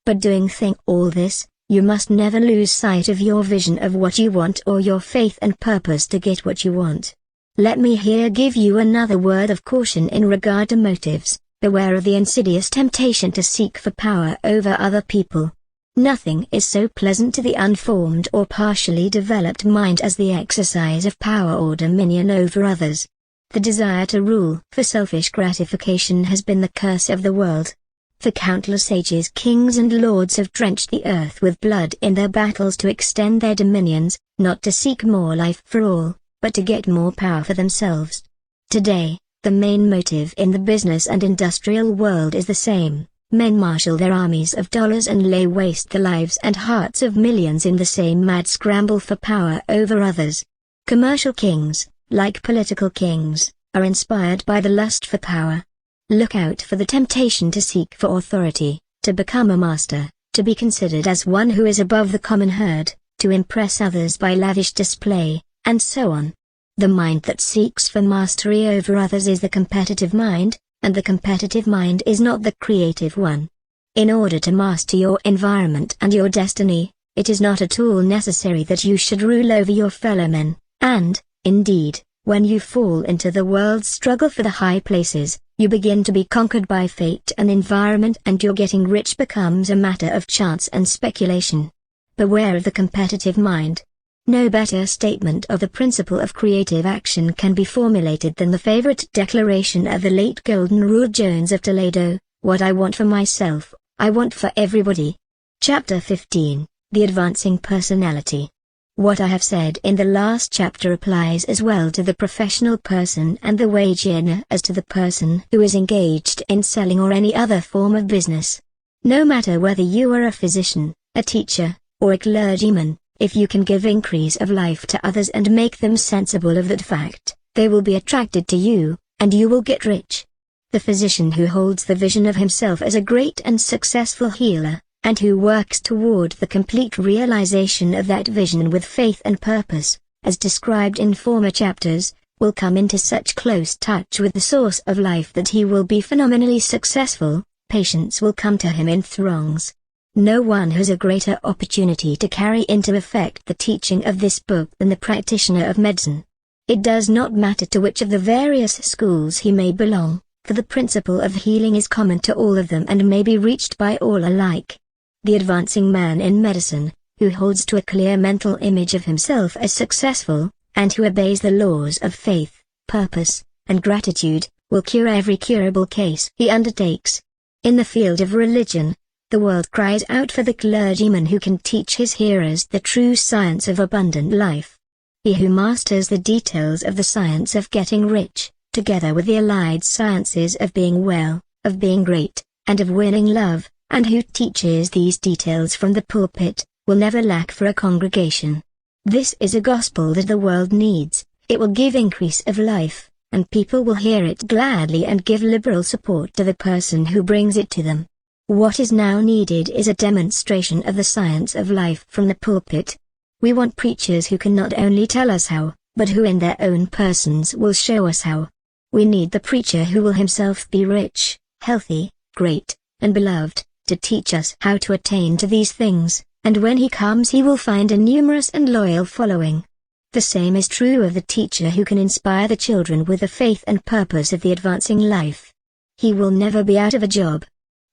S1: But doing all this, you must never lose sight of your vision of what you want or your faith and purpose to get what you want. Let me here give you another word of caution in regard to motives. Beware of the insidious temptation to seek for power over other people. Nothing is so pleasant to the unformed or partially developed mind as the exercise of power or dominion over others. The desire to rule for selfish gratification has been the curse of the world. For countless ages kings and lords have drenched the earth with blood in their battles to extend their dominions, not to seek more life for all, but to get more power for themselves. Today, the main motive in the business and industrial world is the same. Men marshal their armies of dollars and lay waste the lives and hearts of millions in the same mad scramble for power over others. Commercial kings, like political kings, are inspired by the lust for power. Look out for the temptation to seek for authority, to become a master, to be considered as one who is above the common herd, to impress others by lavish display, and so on. The mind that seeks for mastery over others is the competitive mind, and the competitive mind is not the creative one. In order to master your environment and your destiny, it is not at all necessary that you should rule over your fellow men, and, indeed, when you fall into the world's struggle for the high places, you begin to be conquered by fate and environment, and your getting rich becomes a matter of chance and speculation. Beware of the competitive mind. No better statement of the principle of creative action can be formulated than the favorite declaration of the late Golden Rule Jones of Toledo: "What I want for myself, I want for everybody." Chapter 15, The Advancing Personality. What I have said in the last chapter applies as well to the professional person and the wage earner as to the person who is engaged in selling or any other form of business. No matter whether you are a physician, a teacher, or a clergyman, if you can give increase of life to others and make them sensible of that fact, they will be attracted to you, and you will get rich. The physician who holds the vision of himself as a great and successful healer, and who works toward the complete realization of that vision with faith and purpose, as described in former chapters, will come into such close touch with the source of life that he will be phenomenally successful. Patients will come to him in throngs. No one has a greater opportunity to carry into effect the teaching of this book than the practitioner of medicine. It does not matter to which of the various schools he may belong, for the principle of healing is common to all of them and may be reached by all alike. The advancing man in medicine, who holds to a clear mental image of himself as successful, and who obeys the laws of faith, purpose, and gratitude, will cure every curable case he undertakes. In the field of religion, the world cries out for the clergyman who can teach his hearers the true science of abundant life. He who masters the details of the science of getting rich, together with the allied sciences of being well, of being great, and of winning love, and who teaches these details from the pulpit, will never lack for a congregation. This is a gospel that the world needs. It will give increase of life, and people will hear it gladly and give liberal support to the person who brings it to them. What is now needed is a demonstration of the science of life from the pulpit. We want preachers who can not only tell us how, but who in their own persons will show us how. We need the preacher who will himself be rich, healthy, great, and beloved, to teach us how to attain to these things, and when he comes he will find a numerous and loyal following. The same is true of the teacher who can inspire the children with the faith and purpose of the advancing life. He will never be out of a job.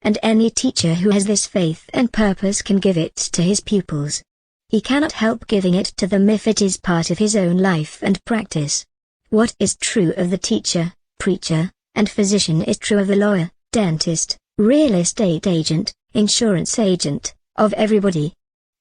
S1: And any teacher who has this faith and purpose can give it to his pupils. He cannot help giving it to them if it is part of his own life and practice. What is true of the teacher, preacher, and physician is true of the lawyer, dentist, real estate agent, insurance agent, of everybody.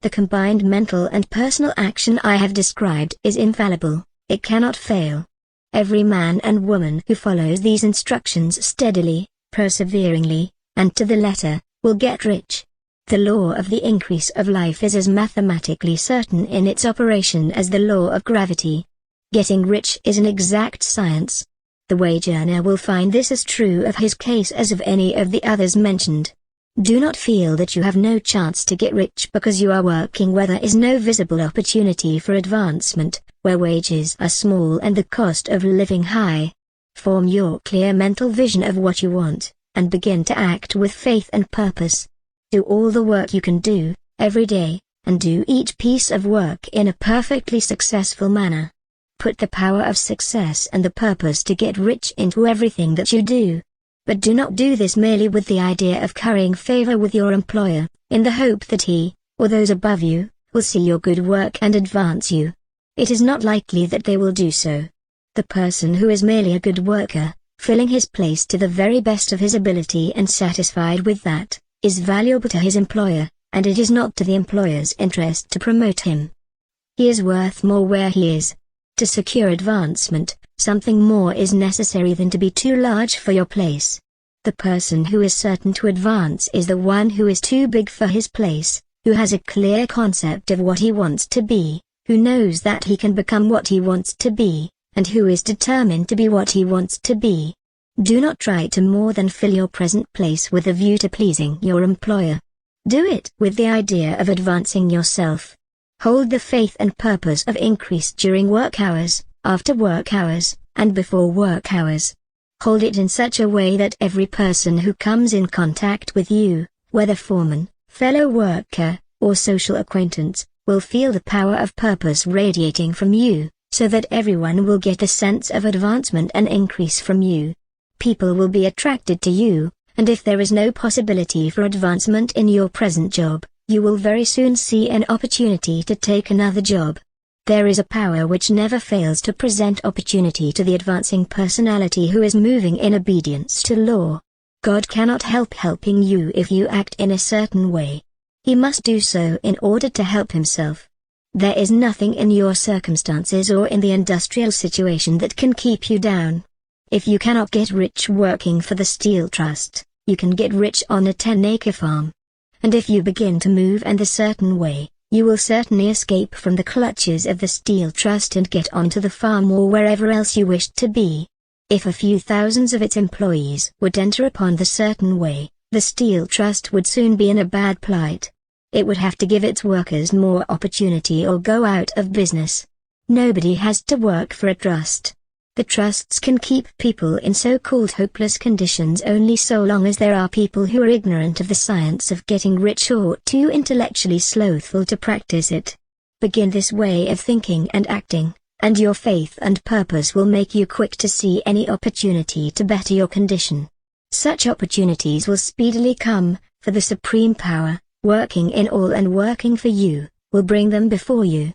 S1: The combined mental and personal action I have described is infallible, It cannot fail. Every man and woman who follows these instructions steadily, perseveringly, and to the letter, will get rich. The law of the increase of life is as mathematically certain in its operation as the law of gravity. Getting rich is an exact science. The wage earner will find this as true of his case as of any of the others mentioned. Do not feel that you have no chance to get rich because you are working where there is no visible opportunity for advancement, where wages are small and the cost of living high. Form your clear mental vision of what you want, and begin to act with faith and purpose. Do all the work you can do, every day, and do each piece of work in a perfectly successful manner. Put the power of success and the purpose to get rich into everything that you do. But do not do this merely with the idea of currying favor with your employer, in the hope that he, or those above you, will see your good work and advance you. It is not likely that they will do so. The person who is merely a good worker, filling his place to the very best of his ability and satisfied with that, is valuable to his employer, and it is not to the employer's interest to promote him. He is worth more where he is. To secure advancement, something more is necessary than to be too large for your place. The person who is certain to advance is the one who is too big for his place, who has a clear concept of what he wants to be, who knows that he can become what he wants to be, and who is determined to be what he wants to be. Do not try to more than fill your present place with a view to pleasing your employer. Do it with the idea of advancing yourself. Hold the faith and purpose of increase during work hours, after work hours, and before work hours. Hold it in such a way that every person who comes in contact with you, whether foreman, fellow worker, or social acquaintance, will feel the power of purpose radiating from you, so that everyone will get the sense of advancement and increase from you. People will be attracted to you, and if there is no possibility for advancement in your present job, you will very soon see an opportunity to take another job. There is a power which never fails to present opportunity to the advancing personality who is moving in obedience to law. God cannot help helping you if you act in a certain way. He must do so in order to help himself. There is nothing in your circumstances or in the industrial situation that can keep you down. If you cannot get rich working for the Steel Trust, you can get rich on a 10-acre farm. And if you begin to move in a certain way, you will certainly escape from the clutches of the Steel Trust and get onto the farm or wherever else you wish to be. If a few thousands of its employees would enter upon the certain way, the Steel Trust would soon be in a bad plight. It would have to give its workers more opportunity or go out of business. Nobody has to work for a trust. The trusts can keep people in so-called hopeless conditions only so long as there are people who are ignorant of the science of getting rich or too intellectually slothful to practice it. Begin this way of thinking and acting, and your faith and purpose will make you quick to see any opportunity to better your condition. Such opportunities will speedily come, for the Supreme Power, working in all and working for you, will bring them before you.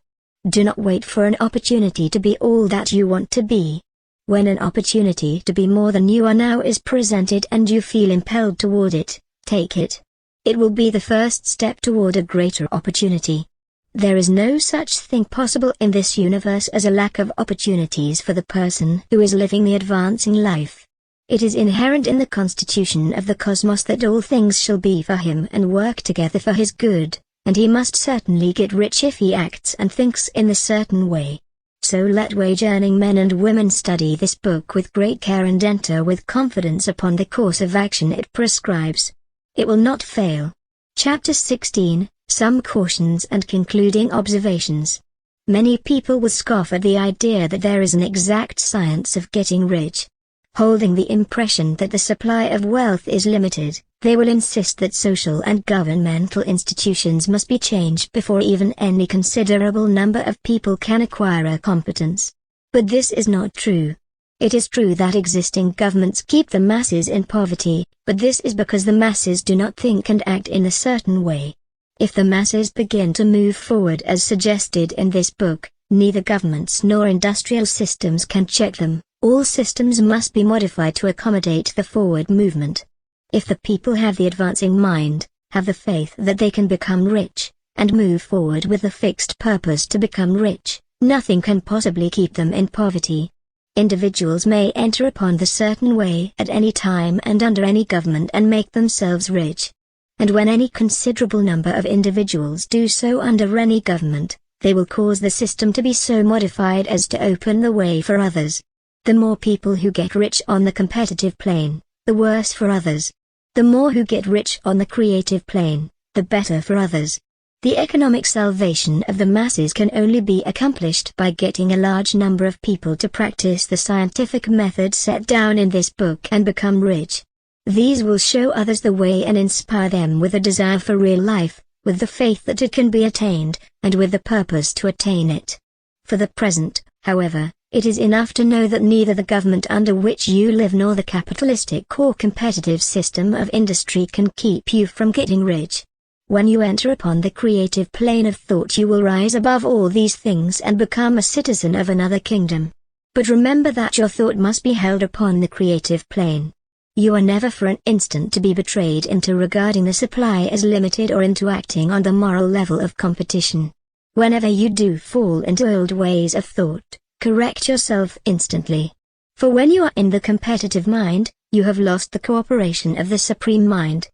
S1: Do not wait for an opportunity to be all that you want to be. When an opportunity to be more than you are now is presented and you feel impelled toward it, take it. It will be the first step toward a greater opportunity. There is no such thing possible in this universe as a lack of opportunities for the person who is living the advancing life. It is inherent in the constitution of the cosmos that all things shall be for him and work together for his good, and he must certainly get rich if he acts and thinks in a certain way. So let wage-earning men and women study this book with great care and enter with confidence upon the course of action it prescribes. It will not fail. Chapter 16, Some Cautions and Concluding Observations. Many people will scoff at the idea that there is an exact science of getting rich. Holding the impression that the supply of wealth is limited, they will insist that social and governmental institutions must be changed before even any considerable number of people can acquire a competence. But this is not true. It is true that existing governments keep the masses in poverty, but this is because the masses do not think and act in a certain way. If the masses begin to move forward as suggested in this book, neither governments nor industrial systems can check them. All systems must be modified to accommodate the forward movement. If the people have the advancing mind, have the faith that they can become rich, and move forward with the fixed purpose to become rich, Nothing can possibly keep them in poverty. Individuals may enter upon the certain way at any time and under any government and make themselves rich. And when any considerable number of individuals do so under any government, they will cause the system to be so modified as to open the way for others. The more people who get rich on the competitive plane, the worse for others. The more who get rich on the creative plane, the better for others. The economic salvation of the masses can only be accomplished by getting a large number of people to practice the scientific method set down in this book and become rich. These will show others the way and inspire them with a desire for real life, with the faith that it can be attained, and with the purpose to attain it. For the present, however, it is enough to know that neither the government under which you live nor the capitalistic or competitive system of industry can keep you from getting rich. When you enter upon the creative plane of thought, you will rise above all these things and become a citizen of another kingdom. But remember that your thought must be held upon the creative plane. You are never for an instant to be betrayed into regarding the supply as limited or into acting on the moral level of competition. Whenever you do fall into old ways of thought, correct yourself instantly. For when you are in the competitive mind, you have lost the cooperation of the Supreme Mind.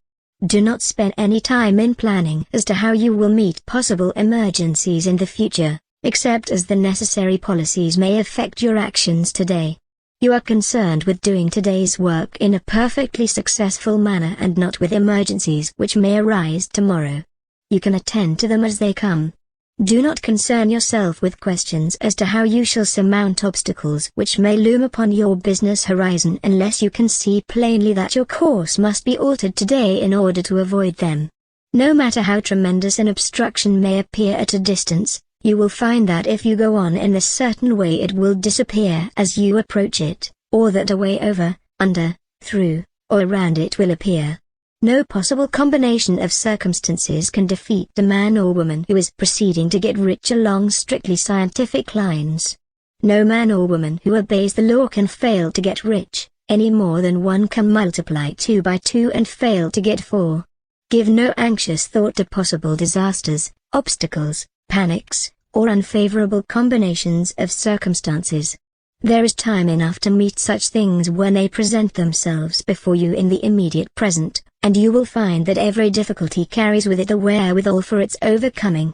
S1: Do not spend any time in planning as to how you will meet possible emergencies in the future, except as the necessary policies may affect your actions today. You are concerned with doing today's work in a perfectly successful manner and not with emergencies which may arise tomorrow. You can attend to them as they come. Do not concern yourself with questions as to how you shall surmount obstacles which may loom upon your business horizon unless you can see plainly that your course must be altered today in order to avoid them. No matter how tremendous an obstruction may appear at a distance, you will find that if you go on in a certain way it will disappear as you approach it, or that a way over, under, through, or around it will appear. No possible combination of circumstances can defeat the man or woman who is proceeding to get rich along strictly scientific lines. No man or woman who obeys the law can fail to get rich, any more than one can multiply 2 by 2 and fail to get 4. Give no anxious thought to possible disasters, obstacles, panics, or unfavorable combinations of circumstances. There is time enough to meet such things when they present themselves before you in the immediate present, and you will find that every difficulty carries with it the wherewithal for its overcoming.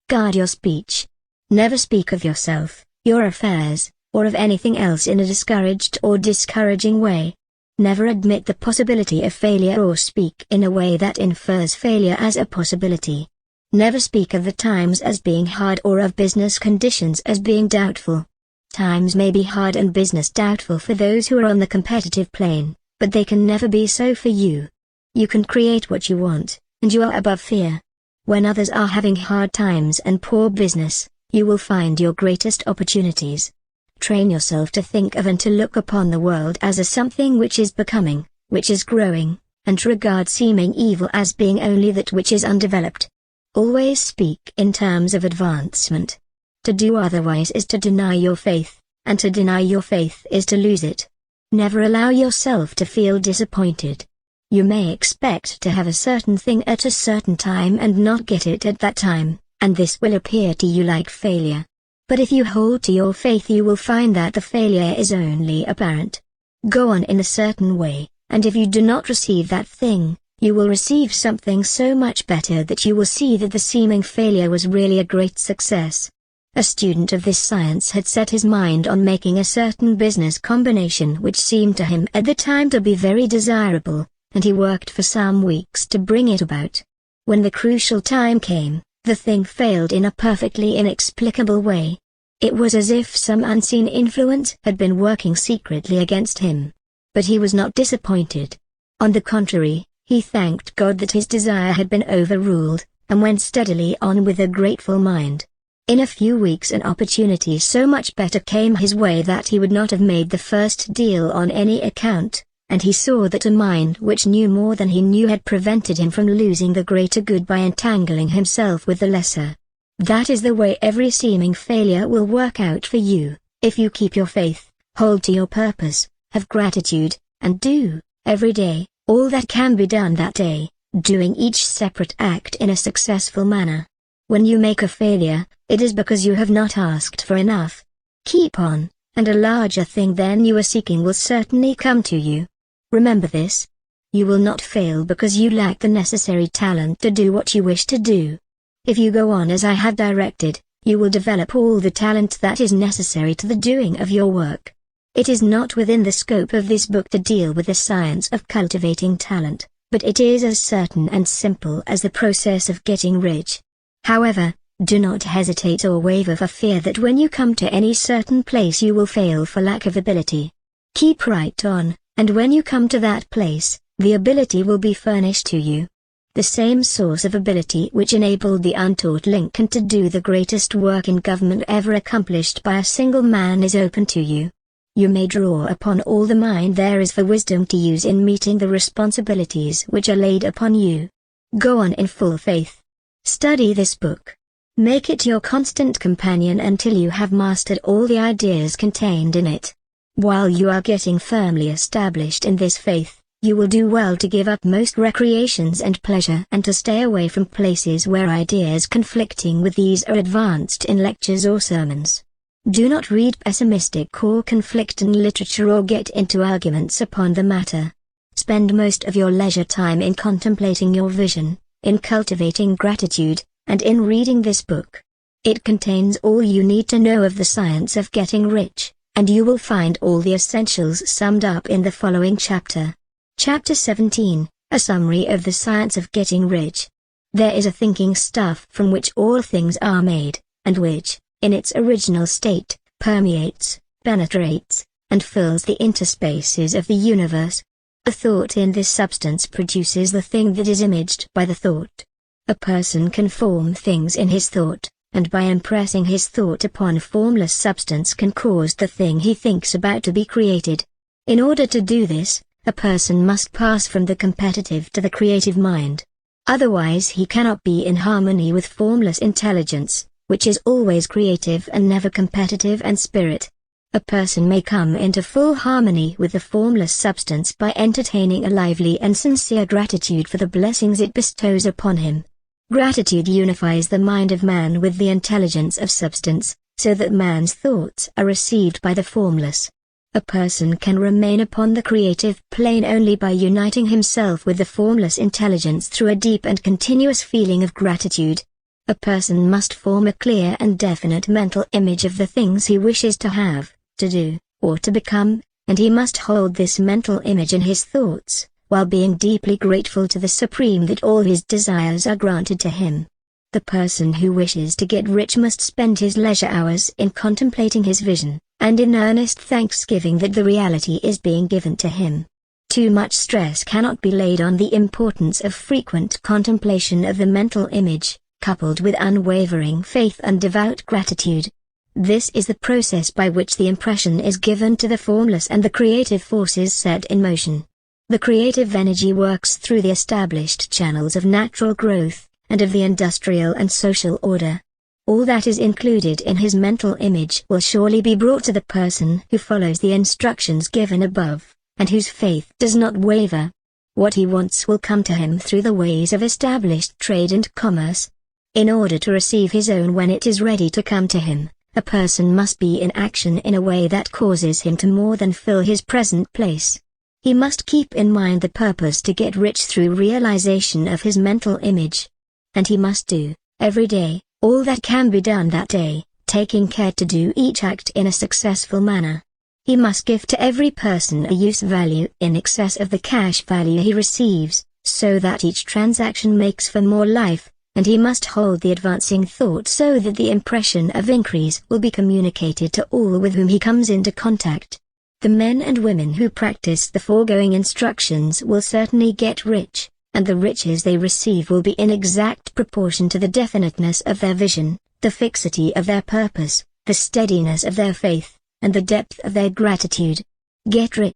S1: Guard your speech. Never speak of yourself, your affairs, or of anything else in a discouraged or discouraging way. Never admit the possibility of failure or speak in a way that infers failure as a possibility. Never speak of the times as being hard or of business conditions as being doubtful. Times may be hard and business doubtful for those who are on the competitive plane, but they can never be so for you. You can create what you want, and you are above fear. When others are having hard times and poor business, you will find your greatest opportunities. Train yourself to think of and to look upon the world as a something which is becoming, which is growing, and to regard seeming evil as being only that which is undeveloped. Always speak in terms of advancement. To do otherwise is to deny your faith, and to deny your faith is to lose it. Never allow yourself to feel disappointed. You may expect to have a certain thing at a certain time and not get it at that time, and this will appear to you like failure. But if you hold to your faith you will find that the failure is only apparent. Go on in a certain way, and if you do not receive that thing, you will receive something so much better that you will see that the seeming failure was really a great success. A student of this science had set his mind on making a certain business combination which seemed to him at the time to be very desirable, and he worked for some weeks to bring it about. When the crucial time came, the thing failed in a perfectly inexplicable way. It was as if some unseen influence had been working secretly against him. But he was not disappointed. On the contrary, he thanked God that his desire had been overruled, and went steadily on with a grateful mind. In a few weeks an opportunity so much better came his way that he would not have made the first deal on any account, and he saw that a mind which knew more than he knew had prevented him from losing the greater good by entangling himself with the lesser. That is the way every seeming failure will work out for you, if you keep your faith, hold to your purpose, have gratitude, and do, every day, all that can be done that day, doing each separate act in a successful manner. When you make a failure, it is because you have not asked for enough. Keep on, and a larger thing than you are seeking will certainly come to you. Remember this. You will not fail because you lack the necessary talent to do what you wish to do. If you go on as I have directed, you will develop all the talent that is necessary to the doing of your work. It is not within the scope of this book to deal with the science of cultivating talent, but it is as certain and simple as the process of getting rich. However, do not hesitate or waver for fear that when you come to any certain place you will fail for lack of ability. Keep right on, and when you come to that place, the ability will be furnished to you. The same source of ability which enabled the untaught Lincoln to do the greatest work in government ever accomplished by a single man is open to you. You may draw upon all the mind there is for wisdom to use in meeting the responsibilities which are laid upon you. Go on in full faith. Study this book. Make it your constant companion until you have mastered all the ideas contained in it. While you are getting firmly established in this faith, you will do well to give up most recreations and pleasure and to stay away from places where ideas conflicting with these are advanced in lectures or sermons. Do not read pessimistic or conflicting literature or get into arguments upon the matter. Spend most of your leisure time in contemplating your vision, in cultivating gratitude, and in reading this book. It contains all you need to know of the science of getting rich, and you will find all the essentials summed up in the following chapter. Chapter 17, a summary of the science of getting rich. There is a thinking stuff from which all things are made, and which, in its original state, permeates, penetrates, and fills the interspaces of the universe. The thought in this substance produces the thing that is imaged by the thought. A person can form things in his thought, and by impressing his thought upon formless substance can cause the thing he thinks about to be created. In order to do this, a person must pass from the competitive to the creative mind. Otherwise he cannot be in harmony with formless intelligence, which is always creative and never competitive and spirit. A person may come into full harmony with the formless substance by entertaining a lively and sincere gratitude for the blessings it bestows upon him. Gratitude unifies the mind of man with the intelligence of substance, so that man's thoughts are received by the formless. A person can remain upon the creative plane only by uniting himself with the formless intelligence through a deep and continuous feeling of gratitude. A person must form a clear and definite mental image of the things he wishes to have, to do, or to become, and he must hold this mental image in his thoughts, while being deeply grateful to the Supreme that all his desires are granted to him. The person who wishes to get rich must spend his leisure hours in contemplating his vision, and in earnest thanksgiving that the reality is being given to him. Too much stress cannot be laid on the importance of frequent contemplation of the mental image, coupled with unwavering faith and devout gratitude. This is the process by which the impression is given to the formless and the creative forces set in motion. The creative energy works through the established channels of natural growth, and of the industrial and social order. All that is included in his mental image will surely be brought to the person who follows the instructions given above, and whose faith does not waver. What he wants will come to him through the ways of established trade and commerce. In order to receive his own when it is ready to come to him, a person must be in action in a way that causes him to more than fill his present place. He must keep in mind the purpose to get rich through realization of his mental image. And he must do, every day, all that can be done that day, taking care to do each act in a successful manner. He must give to every person a use value in excess of the cash value he receives, so that each transaction makes for more life, and he must hold the advancing thought so that the impression of increase will be communicated to all with whom he comes into contact. The men and women who practice the foregoing instructions will certainly get rich, and the riches they receive will be in exact proportion to the definiteness of their vision, the fixity of their purpose, the steadiness of their faith, and the depth of their gratitude. Get rich.